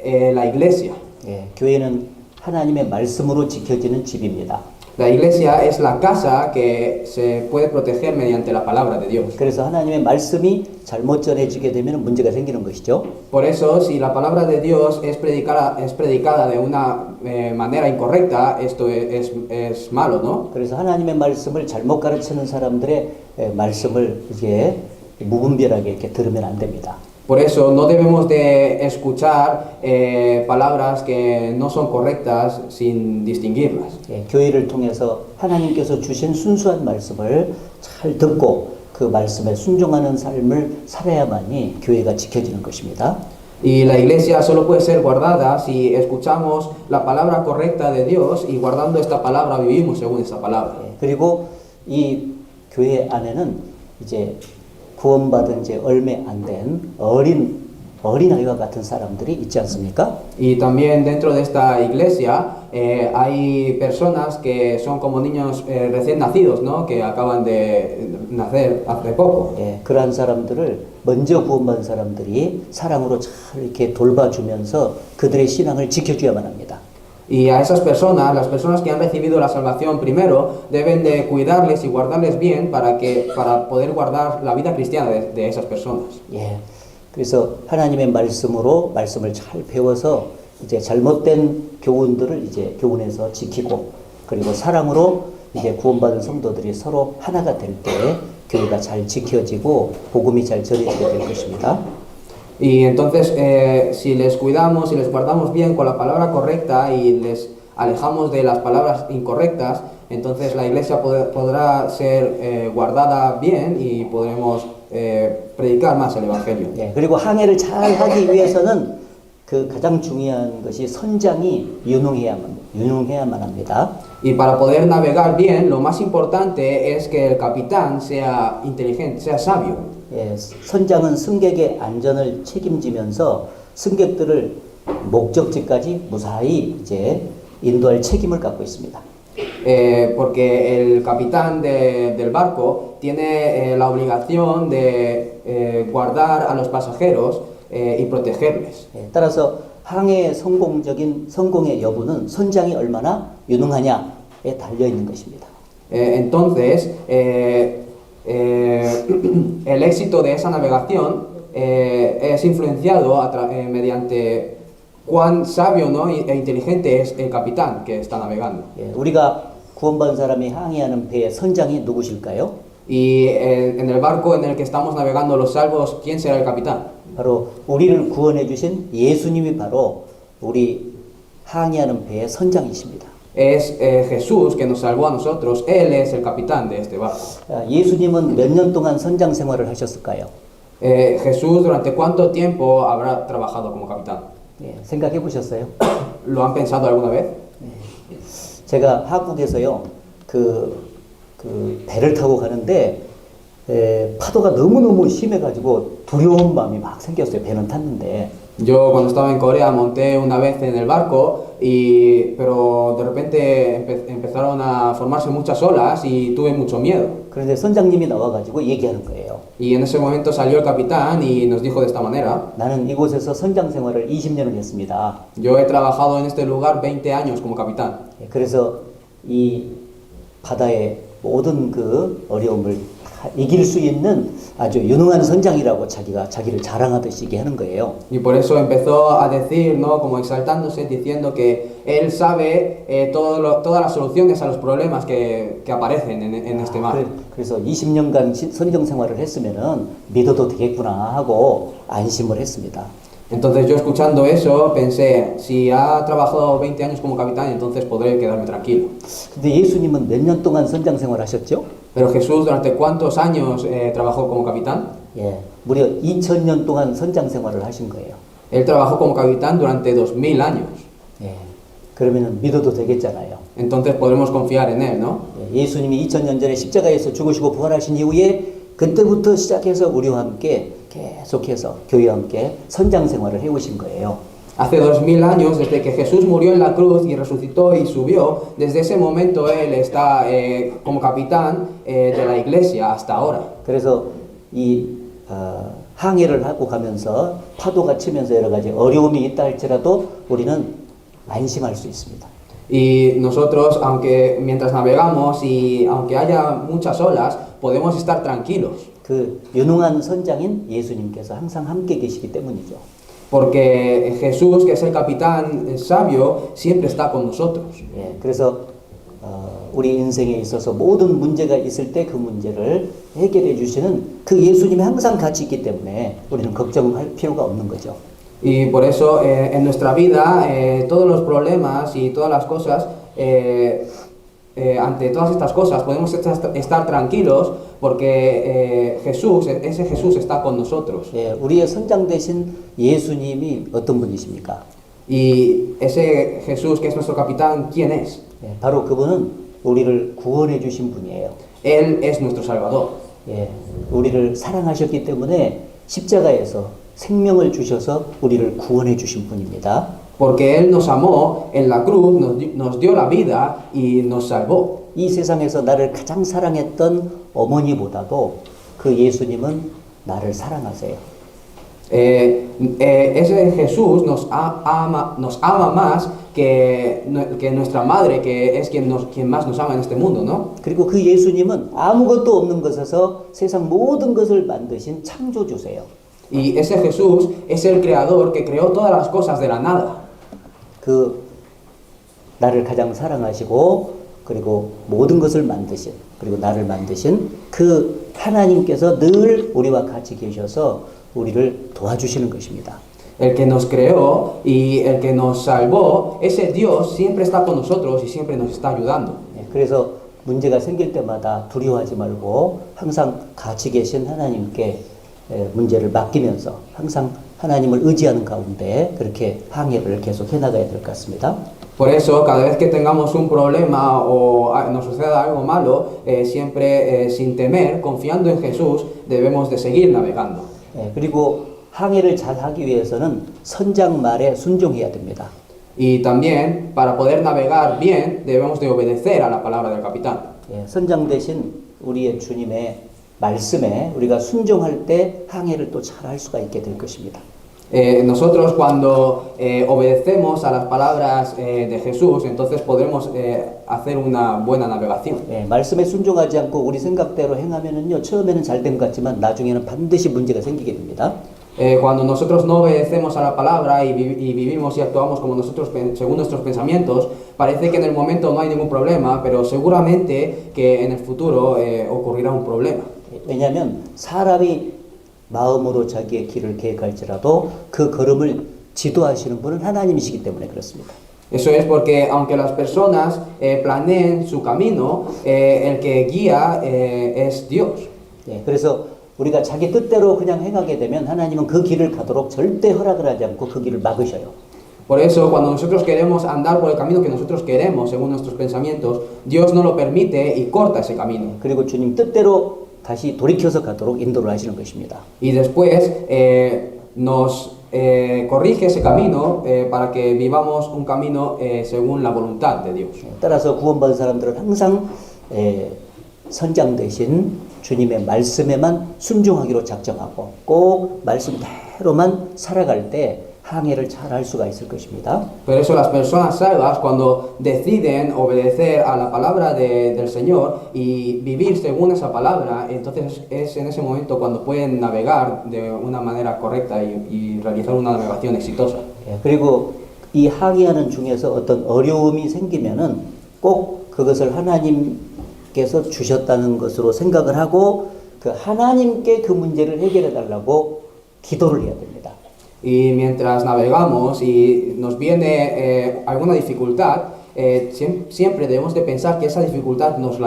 la iglesia. 예, 교회는 하나님의 말씀으로 지켜지는 집입니다. La iglesia es la casa que se puede proteger mediante la palabra de Dios. 그래서 하나님의 말씀이 잘못 전해지게 되면 문제가 생기는 것이죠. Por eso, si la palabra de Dios es predicada de una manera incorrecta, esto es malo, ¿no? 그래서 하나님의 말씀을 잘못 가르치는 사람들의 말씀을 이제 무분별하게 이렇게 들으면 안 됩니다. Por eso no debemos de escuchar palabras que no son correctas sin distinguirlas. 예, 교회를 통해서 하나님께서 주신 순수한 말씀을 잘 듣고 그 말씀에 순종하는 삶을 살아야만이 교회가 지켜지는 것입니다. Y la iglesia solo puede ser guardada si escuchamos la palabra correcta de Dios y guardando esta palabra vivimos según esta palabra. 예, 그리고 이 교회 안에는 이제 구원받은 지 얼마 안 된 어린아이와 같은 사람들이 있지 않습니까? Y también dentro de esta iglesia hay personas que son como niños recién nacidos, ¿no? Que acaban de nacer hace poco. 예, 그러한 사람들을 먼저 구원받은 사람들이 사랑으로 잘 이렇게 돌봐주면서 그들의 신앙을 지켜줘야만 합니다. Y a esas personas, las personas que han recibido la salvación primero, deben de cuidarles y guardarles bien para poder guardar la vida cristiana de esas personas. 예, 그래서 하나님의 말씀을 잘 배워서 이제 잘못된 교훈들을 이제 교훈에서 지키고 그리고 사랑으로 이제 구원받은 성도들이 서로 하나가 될 때 교회가 잘 지켜지고 복음이 잘 전해지게 될 것입니다. Y entonces, si les cuidamos, si les guardamos bien con la palabra correcta y les alejamos de las palabras incorrectas, entonces la iglesia podrá ser guardada bien y podremos predicar más el Evangelio. 예, 그리고 항해를 잘 하기 위해서는 그 가장 중요한 것이 선장이 유능해야만 합니다. Y para poder navegar bien, lo más importante es que el capitán sea inteligente, sea sabio. 예, 선장은 승객의 안전을 책임지면서 승객들을 목적지까지 무사히 이제 인도할 책임을 갖고 있습니다. Porque el capitán del barco tiene la obligación de guardar a los pasajeros y protegerles. 예, 따라서 항해의 성공의 여부는 선장이 얼마나 유능하냐에 달려 있는 것입니다. Entonces, el éxito de esa navegación es influenciado mediante cuán sabio, ¿no? e inteligente es el capitán que está navegando. 예, 우리가 구원받은 사람이 항해하는 배의 선장이 누구실까요? Y en el barco en el que estamos navegando los salvos, ¿quién será el capitán? 바로 우리를 구원해 주신 예수님이 바로 우리 항해하는 배의 선장이십니다. Es Jesús que nos salvó a nosotros, Él es el capitán de este barco. 예수님은 몇 년 동안 선장 생활을 하셨을까요? Jesús, ¿durante cuánto tiempo habrá trabajado como capitán? 예, 생각해 보셨어요? ¿Lo han pensado alguna vez? 제가 한국에서요, 그 배를 타고 가는데 파도가 너무너무 심해가지고 두려운 마음이 막 생겼어요. 배는 탔는데. Yo cuando estaba en Corea monté una vez en el barco, pero de repente empezaron a formarse muchas olas y tuve mucho miedo. 그런데 선장님이 나와가지고 얘기하는 거예요. Y en ese momento salió el capitán y nos dijo de esta manera: 나는 이곳에서 선장 생활을 20년을 했습니다. Yo he trabajado en este lugar 20 años como capitán. 그래서 이 바다의 모든 그 어려움을 다 이길 수 있는 아주 유능한 선장이라고 자기를 자랑하듯이 얘기하는 거예요. Y por eso empezó a decir, ¿no? Como exaltándose, diciendo que él sabe todas las soluciones a los problemas que aparecen en este mar. 그래서 20년간 선장 생활을 했으면은 믿어도 되겠구나 하고 안심을 했습니다. Entonces yo escuchando eso pensé, si ha trabajado 20 años como capitán, entonces podré quedarme tranquilo. 근데 예수님은 몇 년 동안 선장 생활 하셨죠? Pero Jesús, ¿durante cuántos años trabajó como capitán? 예, 무려 2000년 동안 선장 생활을 하신 거예요. Él trabajó como capitán durante 2000 años. 예, 그러면은 믿어도 되겠잖아요. Entonces podremos confiar en él, ¿no? 예, 예수님이 2000년 전에 십자가에서 죽으시고 부활하신 이후에 그때부터 시작해서 우리와 함께 계속해서 교회와 함께 선장 생활을 해오신 거예요. Hace 2000 años, desde que Jesús murió en la cruz y resucitó y subió, desde ese momento Él está como capitán de la iglesia hasta ahora. 그래서 이 항해를 하고 가면서 파도가 치면서 여러 가지 어려움이 있다 할지라도 우리는 안심할 수 있습니다. Y nosotros, aunque mientras navegamos y aunque haya muchas olas, podemos estar tranquilos. 그 유능한 선장인 예수님께서 항상 함께 계시기 때문이죠. Porque Jesús, que es el capitán sabio, siempre está con nosotros. 예, 그래서 우리 인생에 있어서 모든 문제가 있을 때 그 문제를 해결해 주시는 그 예수님이 항상 같이 있기 때문에 우리는 걱정할 필요가 없는 거죠. Y por eso en nuestra vida todos los problemas y todas las cosas, ante todas estas cosas podemos estar tranquilos porque ese Jesús está con nosotros. 예, 우리의 선장 되신 예수님이 어떤 분이십니까? Y ese Jesús que es nuestro capitán, ¿quién es? 예, 바로 그분은 우리를 구원해 주신 분이에요. Él es nuestro Salvador. 예, 우리를 사랑하셨기 때문에 십자가에서 생명을 주셔서 우리를 구원해 주신 분입니다. Porque Él nos amó en la cruz, nos dio la vida y nos salvó. 이 세상에서 나를 가장 사랑했던 어머니보다도 그 예수님은 나를 사랑하세요. Ese Jesús nos ama más que nuestra madre, que es quien más nos ama en este mundo, ¿no? 그리고 그 예수님은 아무것도 없는 것에서 세상 모든 것을 만드신 창조주세요. Y ese Jesús es el creador que creó todas las cosas de la nada. 그 나를 가장 사랑하시고 그리고 모든 것을 만드신 그리고 나를 만드신 그 하나님께서 늘 우리와 같이 계셔서 우리를 도와주시는 것입니다. El que nos creó y el que nos salvó, ese Dios siempre está con nosotros y siempre nos está ayudando. 그래서 문제가 생길 때마다 두려워하지 말고 항상 같이 계신 하나님께 문제를 맡기면서 항상 하나님을 의지하는 가운데 그렇게 항해를 계속 해나가야 될 것 같습니다. Por eso, cada vez que tengamos un problema o nos suceda algo malo, siempre sin temer, confiando en Jesús, debemos de seguir navegando. 그리고 항해를 잘 하기 위해서는 선장 말에 순종해야 됩니다. Y también, para poder navegar bien, debemos de obedecer a la palabra del capitán. 선장 대신 우리의 주님의 말씀에 우리가 순종할 때 항해를 또 잘 할 수가 있게 될 것입니다. Nosotros cuando obedecemos a las palabras de Jesús, entonces podremos hacer una buena navegación. 말씀에 순종하지 않고 우리 생각대로 행하면은요 처음에는 잘 된 것 같지만 나중에는 반드시 문제가 생기게 됩니다. Cuando nosotros no obedecemos a la palabra y vivimos y actuamos como nosotros según nuestros pensamientos, parece que en el momento no hay ningún problema, pero seguramente que en el futuro ocurrirá un problema. 왜냐하면 사람이 마음으로 자기의 길을 계획할지라도 그 걸음을 지도하시는 분은 하나님이시기 때문에 그렇습니다. Eso es porque aunque las personas planeen su camino, el que guía es Dios. 그래서 우리가 자기 뜻대로 그냥 행하게 되면 하나님은 그 길을 가도록 절대 허락을 하지 않고 그 길을 막으셔요. Por eso, cuando nosotros queremos andar por el camino que nosotros queremos, según nuestros pensamientos, Dios no lo permite y corta ese camino. 그리고 주님 뜻대로 다시 돌이켜서 가도록 인도를 하시는 것입니다. Y después nos corrige ese camino para que vivamos un camino según la voluntad de Dios. 따라서 구원받은 사람들은 항상 선장 대신 주님의 말씀에만 순종하기로 작정하고 꼭 말씀대로만 살아갈 때 항해를 잘 할 수가 있을 것입니다. Por eso las personas salvas cuando deciden obedecer a la palabra del Señor y vivir según esa palabra, entonces es en ese momento cuando pueden navegar de una manera correcta y realizar una navegación exitosa. 그리고 이 항해하는 중에서 어떤 어려움이 생기면은 꼭 그것을 하나님께서 주셨다는 것으로 생각을 하고 그 하나님께 그 문제를 해결해 달라고 기도를 해야 됩니다. Y mientras navegamos y nos viene alguna dificultad, siempre debemos de pensar que esa dificultad nos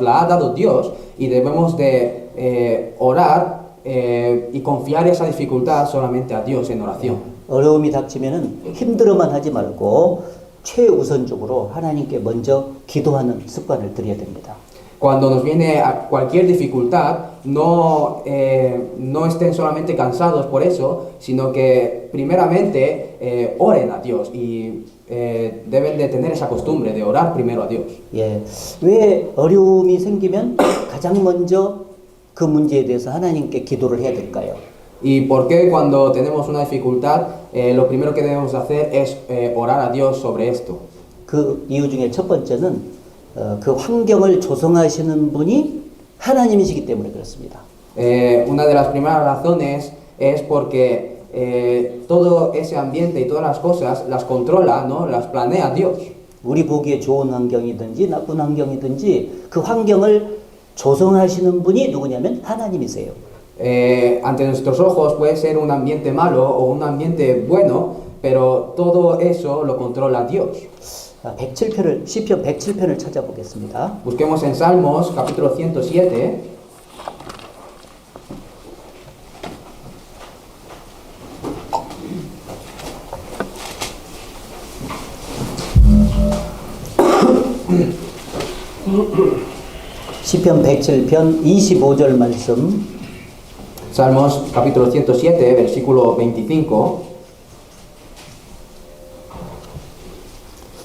la ha dado Dios y debemos de orar y confiar esa dificultad solamente a Dios en oración. 어려움이 닥치면은 힘들어만 하지 말고 최우선적으로 하나님께 먼저 기도하는 습관을 들여야 됩니다. Cuando nos viene cualquier dificultad, no estén solamente cansados por eso, sino que primeramente oren a Dios y deben de tener esa costumbre de orar primero a Dios. 왜 어려움이 생기면 가장 먼저 그 문제에 대해서 하나님께 기도를 해야 될까요? ¿Y por qué cuando tenemos una dificultad, lo primero que debemos hacer es orar a Dios sobre esto? 그 이유 중에 첫 번째는 그 환경을 조성하시는 분이 하나님이시기 때문에 그렇습니다. Una de las primeras razones es porque todo ese ambiente y todas las cosas las controla, ¿no? Las planea Dios. 우리 보기에 좋은 환경이든지 나쁜 환경이든지 그 환경을 조성하시는 분이 누구냐면 하나님이세요. Ante nuestros ojos puede ser un ambiente malo o un ambiente bueno, pero todo eso lo controla Dios. 107편을 시편 107편을 찾아보겠습니다. Busquemos en Salmos capítulo 107. 시편 107편 25절 말씀. Salmos capítulo 107, versículo 25.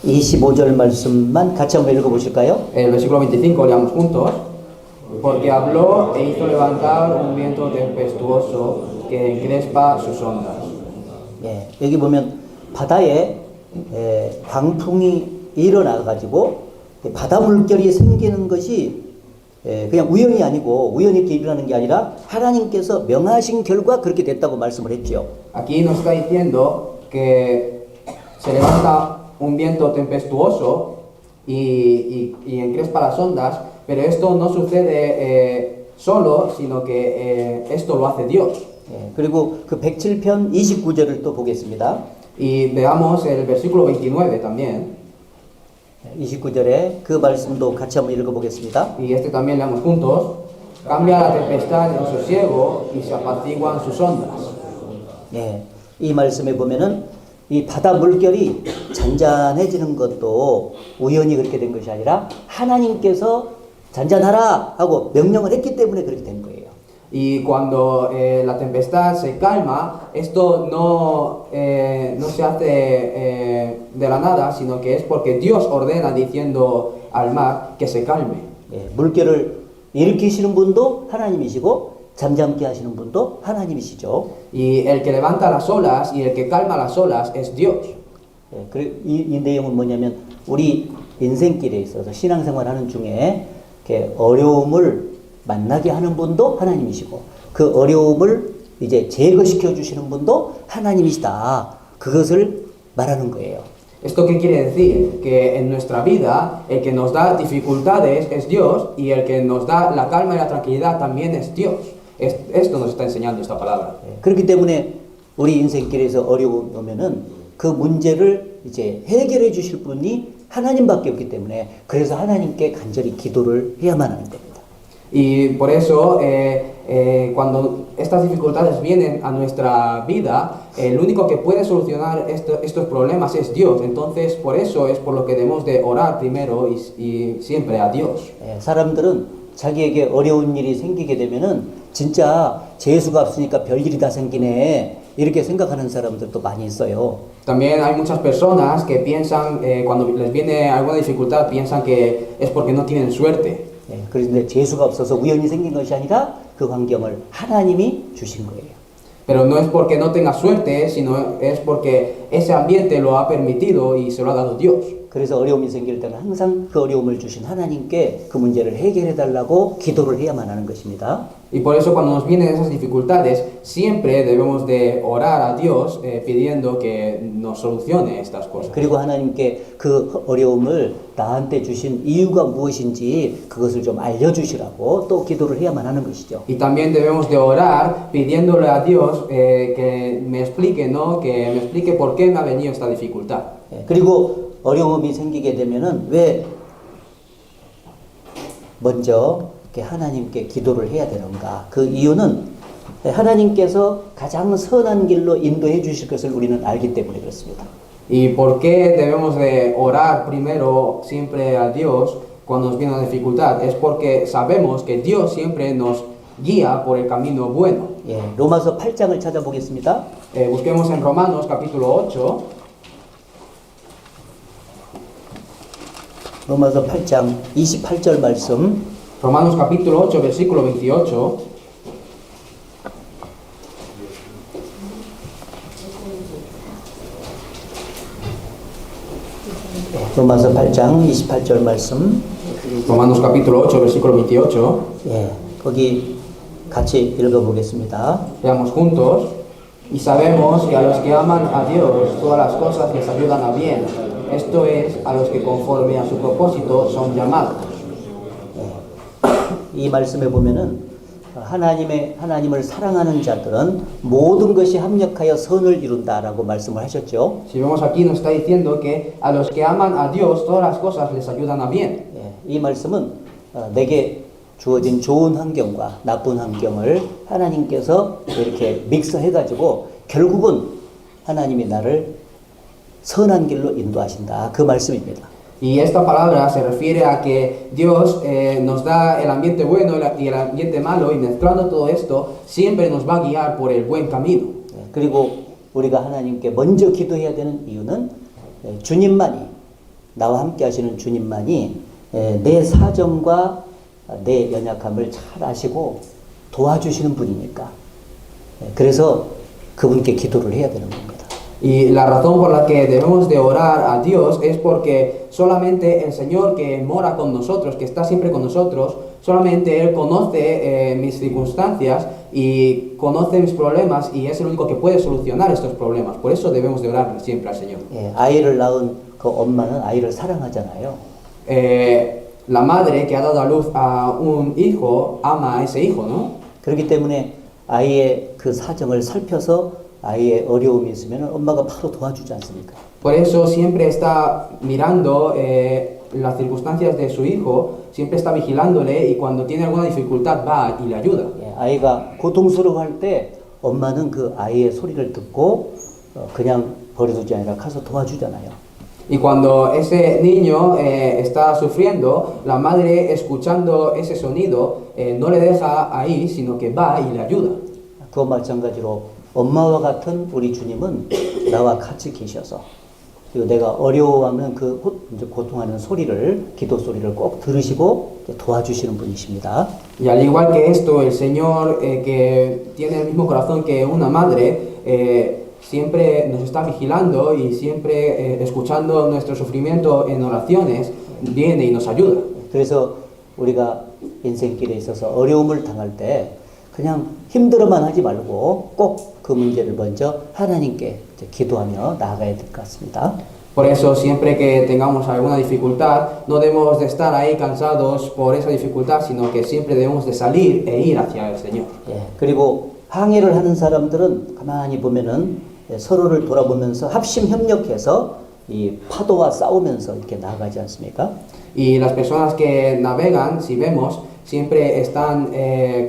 25절 말씀만 같이 한번 읽어보실까요? El versículo 25 leamos juntos. Porque habló e hizo levantar un viento tempestuoso que encrespa sus ondas. 예, 여기 보면 바다에 광풍이 일어나가지고 바다 물결이 생기는 것이 그냥 우연이 아니고 우연히 이렇게 일어나는 게 아니라 하나님께서 명하신 결과 그렇게 됐다고 말씀을 했죠. Aquí nos está diciendo que se levanta un viento tempestuoso y encrespa las ondas, pero esto no sucede solo, sino que esto lo hace Dios. 예, 그리고 그 107편 29절을 또 보겠습니다. Y veamos el versículo 29 también. 29절에 그 말씀도 같이 한번 읽어보겠습니다. Y este también leamos juntos. Cambia la tempestad en sosiego y se apaciguan sus ondas. 예, 이 말씀에 보면은 이 바다 물결이 잔잔해지는 것도 우연히 그렇게 된 것이 아니라 하나님께서 잔잔하라 하고 명령을 했기 때문에 그렇게 된 거예요. Y cuando la tempestad se calma, esto no se hace de la nada, sino que es porque Dios ordena diciendo al mar que se calme. 예, 물결을 일으키시는 분도 하나님이시고 잠잠케 하시는 분도 하나님이시죠. Y el que levanta las olas y el que calma las olas es Dios. 예, 이 내용은 뭐냐면 우리 인생길에 있어서 신앙생활하는 중에 이렇게 어려움을 만나게 하는 분도 하나님이시고 그 어려움을 이제 제거시켜 주시는 분도 하나님이시다. 그것을 말하는 거예요. ¿Esto qué quiere decir? Que en nuestra vida el que nos da dificultades es Dios y el que nos da la calma y la tranquilidad también es Dios. Esto nos está enseñando esta palabra. 예, 그렇기 때문에 우리 인생길에서 어려움이 오면은 그 문제를 이제 해결해 주실 분이 하나님밖에 없기 때문에 그래서 하나님께 간절히 기도를 해야만 하는 겁니다. Y por eso, cuando estas dificultades vienen a nuestra vida, el único que puede solucionar estos problemas es Dios. Entonces, por eso es por lo que debemos de orar primero y siempre a Dios. 예, 사람들은 자기에게 어려운 일이 생기게 되면은 진짜 재수가 없으니까 별일이 다 생기네 이렇게 생각하는 사람들도 많이 있어요. También hay muchas personas que piensan, cuando les viene alguna dificultad, piensan que es porque no tienen suerte. 예, 그런데 재수가 없어서 우연히 생긴 것이 아니라 그 환경을 하나님이 주신 거예요. Pero no es porque no tenga suerte, sino es porque ese ambiente lo ha permitido y se lo ha dado Dios. 그래서 어려움이 생길 때는 항상 그 어려움을 주신 하나님께 그 문제를 해결해 달라고 기도를 해야만 하는 것입니다. Y por eso cuando nos vienen esas dificultades, siempre debemos de orar a Dios pidiendo que nos solucione estas cosas. 그리고 하나님께 그 어려움을 나한테 주신 이유가 무엇인지 그것을 좀 알려주시라고 또 기도를 해야만 하는 것이죠. Y también debemos de orar pidiéndole a Dios que me explique, ¿no? Que me explique por qué me ha venido esta dificultad. 예, 그리고 어려움이 생기게 되면은 왜 먼저 이렇게 하나님께 기도를 해야 되는가? 그 이유는 하나님께서 가장 선한 길로 인도해 주실 것을 우리는 알기 때문에 그렇습니다. ¿Y por qué debemos de orar primero siempre a Dios cuando nos viene una dificultad? Es porque sabemos que Dios siempre nos guía por el camino bueno. 예, 로마서 8장을 찾아보겠습니다. Busquemos en Romanos capítulo 8. 로마서 8장 28절 말씀. Romanos capítulo 8, versículo 28. 로마서 8장 28절 말씀. Romanos capítulo 8, versículo 28. 예, 거기 같이 읽어보겠습니다. Leamos juntos. Y sabemos que a los que aman a Dios todas las cosas les ayudan a bien. Esto es, a los que conforme a su propósito son llamados. 이 말씀에 보면은 하나님을 사랑하는 자들은 모든 것이 합력하여 선을 이룬다라고 말씀을 하셨죠. Si vemos aquí nos está diciendo que a los que aman a Dios todas las cosas les ayudan a bien. 예, 이 말씀은 내게 주어진 좋은 환경과 나쁜 환경을 하나님께서 이렇게 믹스해가지고 결국은 하나님이 나를 선한 길로 인도하신다. 그 말씀입니다. Y esta palabra se refiere a que Dios nos da el ambiente bueno y el ambiente malo, y mezclando todo esto, siempre nos va a guiar por el buen camino. 그리고 우리가 하나님께 먼저 기도해야 되는 이유는 주님만이, 나와 함께 하시는 주님만이 내 사정과 내 연약함을 잘 아시고 도와주시는 분이니까. 그래서 그분께 기도를 해야 되는 겁니다. Y la razón por la que debemos de orar a Dios es porque solamente el Señor que mora con nosotros, que está siempre con nosotros, solamente Él conoce mis circunstancias y conoce mis problemas, y es el único que puede solucionar estos problemas. Por eso debemos de orar siempre al Señor. 아이를 낳은 그 엄마는 아이를 사랑하잖아요. La madre que ha dado a luz a un hijo ama a ese hijo, ¿no? 그렇기 때문에 아이의 그 사정을 살펴서 아이의 어려움이 있으면 엄마가 바로 도와주지 않습니까? Por eso siempre está mirando las circunstancias de su hijo, siempre está vigilándole, y cuando tiene alguna dificultad va y le ayuda. 아이가 고통스러워할 때 엄마는 그 아이의 소리를 듣고 그냥 버려두지 아니라 가서 도와주잖아요. Y cuando ese niño está sufriendo, la madre, escuchando ese sonido, no le deja ahí, sino que va y le ayuda. 그와 마찬가지로 엄마와 같은 우리 주님은 나와 같이 계셔서, 그리고 내가 어려워하면 그 고통하는 소리를, 기도 소리를 꼭 들으시고 도와주시는 분이십니다. Y al igual que esto, el Señor, que tiene el mismo corazón que una madre, siempre nos está vigilando y siempre escuchando nuestro sufrimiento en oraciones, viene y nos ayuda. 그래서 우리가 인생길에 있어서 어려움을 당할 때 그냥 힘들어만 하지 말고 꼭 그 문제를 먼저 하나님께 기도하며 나아가야 될 것 같습니다. Por eso, siempre que tengamos alguna dificultad, no debemos de estar ahí cansados por esa dificultad, sino que siempre debemos de salir e ir hacia el Señor. 그리고 항해를 하는 사람들은 가만히 보면은 서로를 돌아보면서 합심 협력해서 이 파도와 싸우면서 이렇게 나아가지 않습니까? Y las personas que navegan, si vemos, siempre están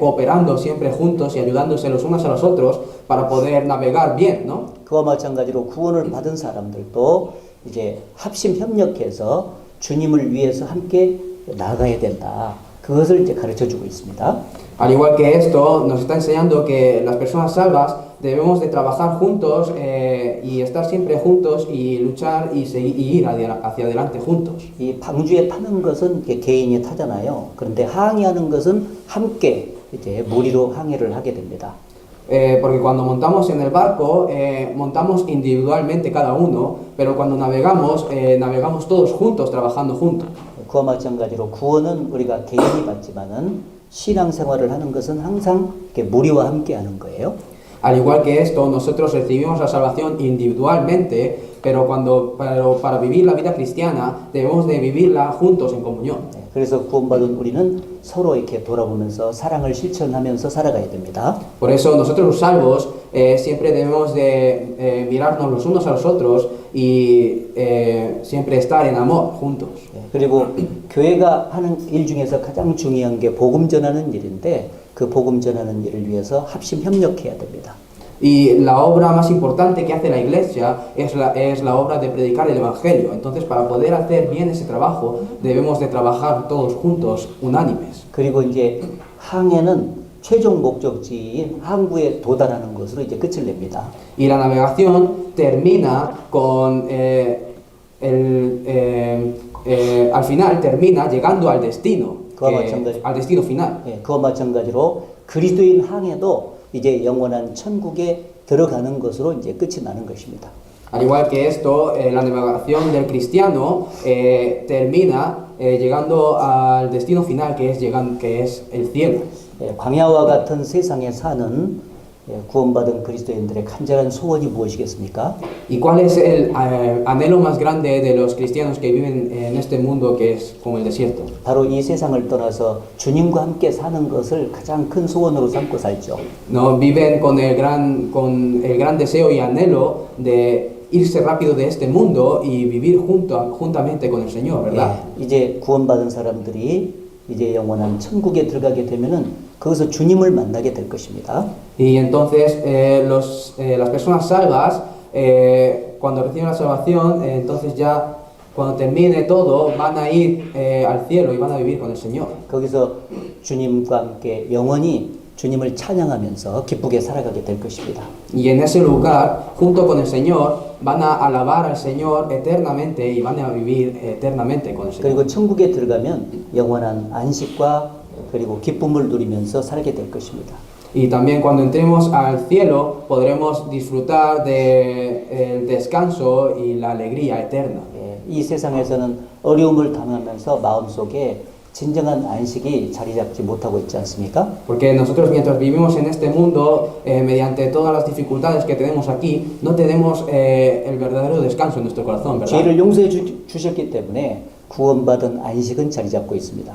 cooperando siempre juntos y ayudándose los unos a los otros para poder navegar bien, ¿no? 그와 마찬가지로 구원을 받은 사람들도 이제 합심 협력해서 주님을 위해서 함께 나아가야 된다. 그것을 이제 가르쳐 주고 있습니다. Al igual que esto, nos está enseñando que las personas salvas debemos de trabajar juntos y estar siempre juntos y luchar y ir hacia adelante juntos. 이 방주에 타는 것은 개인이 타잖아요. 그런데 항해하는 것은 함께 이제 무리로 항해를 하게 됩니다. Porque cuando montamos en el barco, montamos individualmente cada uno, pero cuando navegamos, navegamos todos juntos, trabajando juntos. 그와 마찬가지로 구원은 우리가 개인이 받지만은 신앙생활을 하는 것은 항상 이렇게 무리와 함께 하는 거예요. Al igual que esto, nosotros recibimos la salvación individualmente, pero para vivir la vida cristiana debemos de vivirla juntos en comunión. 그래서 구원받은 우리는 서로 이렇게 돌아보면서 사랑을 실천하면서 살아가야 됩니다. Por eso nosotros los salvos siempre debemos de mirarnos los unos a los otros y siempre estar en amor juntos. 그리고 교회가 하는 일 중에서 가장 중요한 게 복음 전하는 일인데 그 복음 전하는 일을 위해서 합심 협력해야 됩니다. Y la obra más importante que hace la iglesia es la obra de predicar el evangelio. Entonces, para poder hacer bien ese trabajo, debemos de trabajar todos juntos, unánimes. 그리고 이제 항해는 최종 목적지인 항구에 도달하는 것으로 이제 끝을 냅니다. Y la navegación termina con al final termina llegando al destino, al destino final. 그와 마찬가지로 그리스도인 항해도 이제 영원한 천국에 들어가는 것으로 이제 끝이 나는 것입니다. Al igual que esto, la navegación del cristiano termina llegando al destino final, que es el cielo. 광야와 같은 세상에 사는 구원받은 그리스도인들의 간절한 소원이 무엇이겠습니까? ¿Y cuál es el anhelo más grande de los cristianos que viven en este mundo que es como el desierto? 바로 이 세상을 떠나서 주님과 함께 사는 것을 가장 큰 소원으로 삼고 살죠. No viven con el gran deseo y anhelo de irse rápido de este mundo y vivir juntamente con el Señor, ¿verdad? 이제 구원받은 사람들이 이제 영원한 천국에 들어가게 되면은 거기서 주님을 만나게 될 것입니다. Y entonces las personas salvas cuando reciben la salvación entonces ya cuando termine todo, van a ir al cielo y van a vivir con el Señor. 거기서 주님과 함께 영원히 주님을 찬양하면서 기쁘게 살아가게 될 것입니다. Y en ese lugar, junto con el Señor, van a alabar al Señor eternamente y van a vivir eternamente con el Señor. 그리고 천국에 들어가면 영원한 안식과 그리고 기쁨을 누리면서 살게 될 것입니다. Y también cuando entremos al cielo podremos disfrutar del descanso y la alegría eterna. 예, 이 세상에서는 어려움을 당하면서 마음속에 진정한 안식이 자리 잡지 못하고 있지 않습니까? Porque nosotros mientras vivimos en este mundo, mediante todas las dificultades que tenemos aquí, no tenemos el verdadero descanso en nuestro corazón, ¿verdad? 죄를 용서해 주셨기 때문에 구원받은 안식은 자리 잡고 있습니다.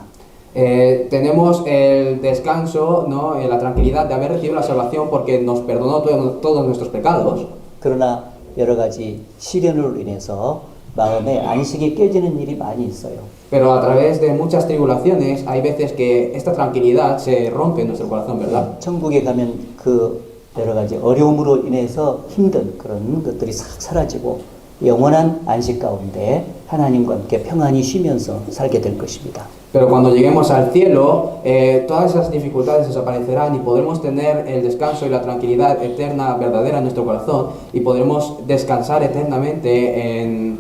Tenemos el descanso, ¿no? La tranquilidad de haber recibido la salvación porque nos perdonó todos nuestros pecados. 그러나 여러 가지 시련으로 인해서 마음에 안식이 깨지는 일이 많이 있어요. Pero a través de muchas tribulaciones hay veces que esta tranquilidad se rompe en nuestro corazón, ¿verdad? 천국에 가면 그 여러 가지 어려움으로 인해서 힘든 그런 것들이 싹 sa라지고 영원한 안식 가운데 하나님과 함께 평안히 쉬면서 살게 될 것입니다. Pero cuando lleguemos al cielo, todas esas dificultades desaparecerán y podremos tener el descanso y la tranquilidad eterna, verdadera en nuestro corazón y podremos descansar eternamente en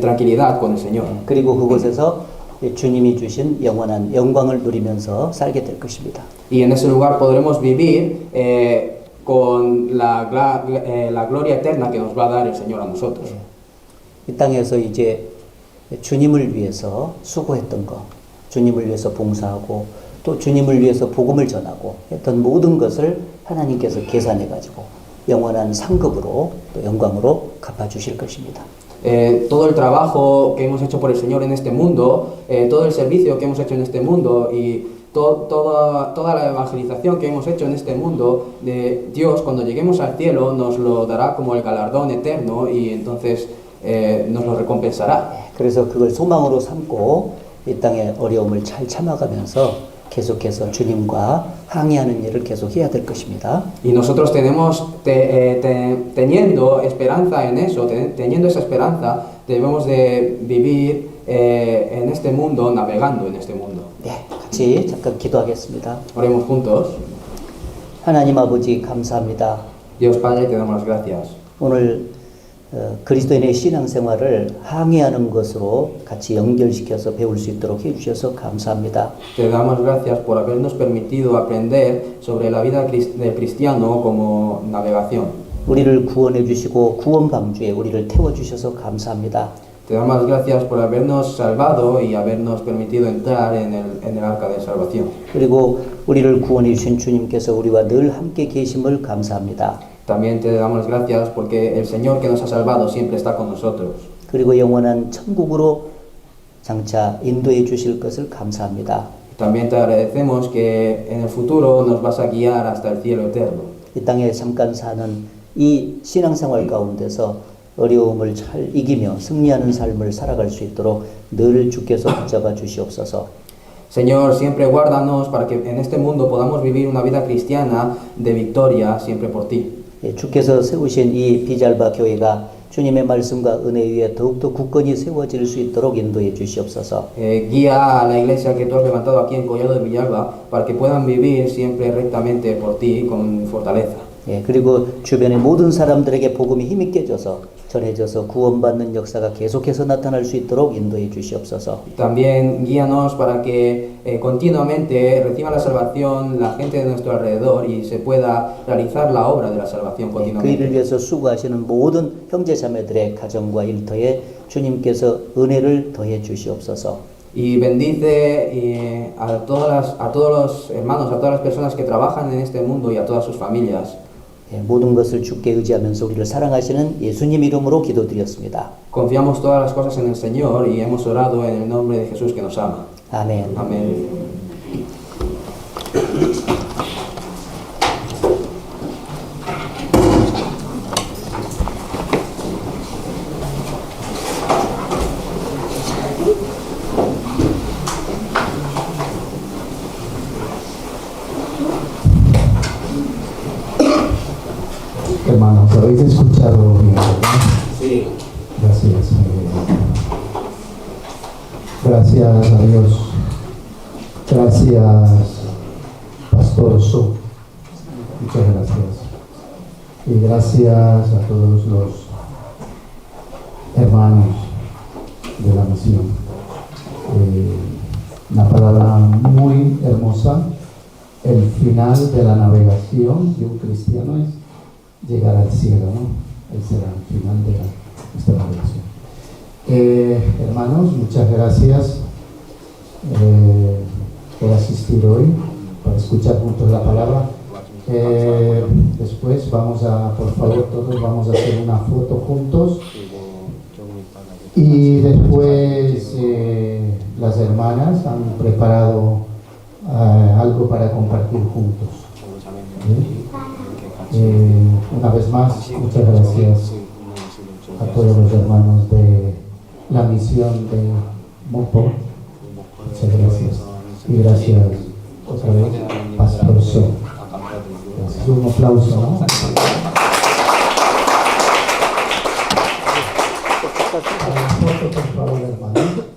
tranquilidad con el Señor. 그리고 그곳에서 주님이 주신 영원한 영광을 누리면서 살게 될 것입니다. Y en ese lugar podremos vivir con la gloria eterna que nos va a dar el Señor a nosotros. 이 땅에서 이제 주님을 위해서 수고했던 것, 주님을 위해서 봉사하고 또 주님을 위해서 복음을 전하고 했던 모든 것을 하나님께서 계산해 가지고 영원한 상급으로 또 영광으로 갚아주실 것입니다. Todo el trabajo que hemos hecho por el Señor en este mundo, todo el servicio que hemos hecho en este mundo y toda la evangelización que hemos hecho en este mundo, de Dios cuando lleguemos al cielo nos lo dará como el galardón eterno y entonces nos lo recompensará. 그래서 그걸 소망으로 삼고 이 땅의 어려움을 잘 참아가면서 계속해서 주님과 항의하는 일을 계속 해야 될 것입니다. Y nosotros tenemos, teniendo esperanza en eso, teniendo esa esperanza, debemos de vivir en este mundo, navegando en este mundo. 네, 같이 잠깐 기도하겠습니다. Oremos juntos. 하나님 아버지 감사합니다. Dios Padre, te damos las gracias. 오늘 그리스도인의 신앙생활을 항해하는 것으로 같이 연결시켜서 배울 수 있도록 해주셔서 감사합니다. Te damos gracias por habernos permitido aprender sobre la vida del cristiano como navegación. 우리를 구원해 주시고 구원 방주에 우리를 태워 주셔서 감사합니다. Te damos gracias por habernos salvado y habernos permitido entrar en el arca de salvación. 그리고 우리를 구원해 주신 주님께서 우리와 늘 함께 계심을 감사합니다. También te damos gracias porque el Señor que nos ha salvado siempre está con nosotros. 그리고 영원한 천국으로 장차 인도해 주실 것을 감사합니다. También te agradecemos que en el futuro nos vas a guiar hasta el cielo eterno. 이 땅에 잠깐 사는 이 신앙생활 가운데서 어려움을 잘 이기며 승리하는 삶을 살아갈 수 있도록 늘 주께서 붙잡아 주시옵소서. Señor, siempre guárdanos para que en este mundo podamos vivir una vida cristiana de victoria siempre por ti. 주께서 세우신 이 비잘바 교회가 주님의 말씀과 은혜 위에 더욱더 굳건히 세워질 수 있도록 인도해 주시옵소서. Guía a la iglesia que tú has levantado aquí en Collado de Villalba para que puedan vivir siempre rectamente por ti con fortaleza. 그리고 주변의 모든 사람들에게 복음이 힘있게 져서 전해져서 구원받는 역사가 계속해서 나타날 수 있도록 인도해 주시옵소서. También guíanos para que continuamente reciba la salvación la gente de nuestro alrededor y se pueda realizar la obra de la salvación 그 continuamente. 일을 위해서 수고하시는 모든 형제자매들의 가정과 일터에 주님께서 은혜를 더해 주시옵소서. Y bendice a todos los hermanos, a todas las personas que trabajan en este mundo y a todas sus familias. 모든 것을 주께 의지하면서 우리를 사랑하시는 예수님 이름으로 기도드렸습니다. Confiamos todas las cosas en el Señor y hemos orado en el nombre de Jesús que nos ama. 아멘. Amén. Hermanos, habéis escuchado bien, ¿verdad? Sí. Gracias. Gracias a Dios. Gracias, Pastor Su. Muchas gracias. Y gracias a todos los hermanos de la misión. Una palabra muy hermosa. El final de la navegación de un cristiano es llegar al cielo, ¿no? Ese será el final de nuestra navegación. Hermanos, muchas gracias por asistir hoy, para escuchar juntos la palabra. Después por favor, todos vamos a hacer una foto juntos. Y después las hermanas han preparado algo para compartir juntos. Una vez más, muchas gracias a todos los hermanos de la misión de Mopo. Muchas gracias. Y gracias otra vez, Pastor So. Gracias. Un aplauso, ¿no? Foto, por favor, hermanos.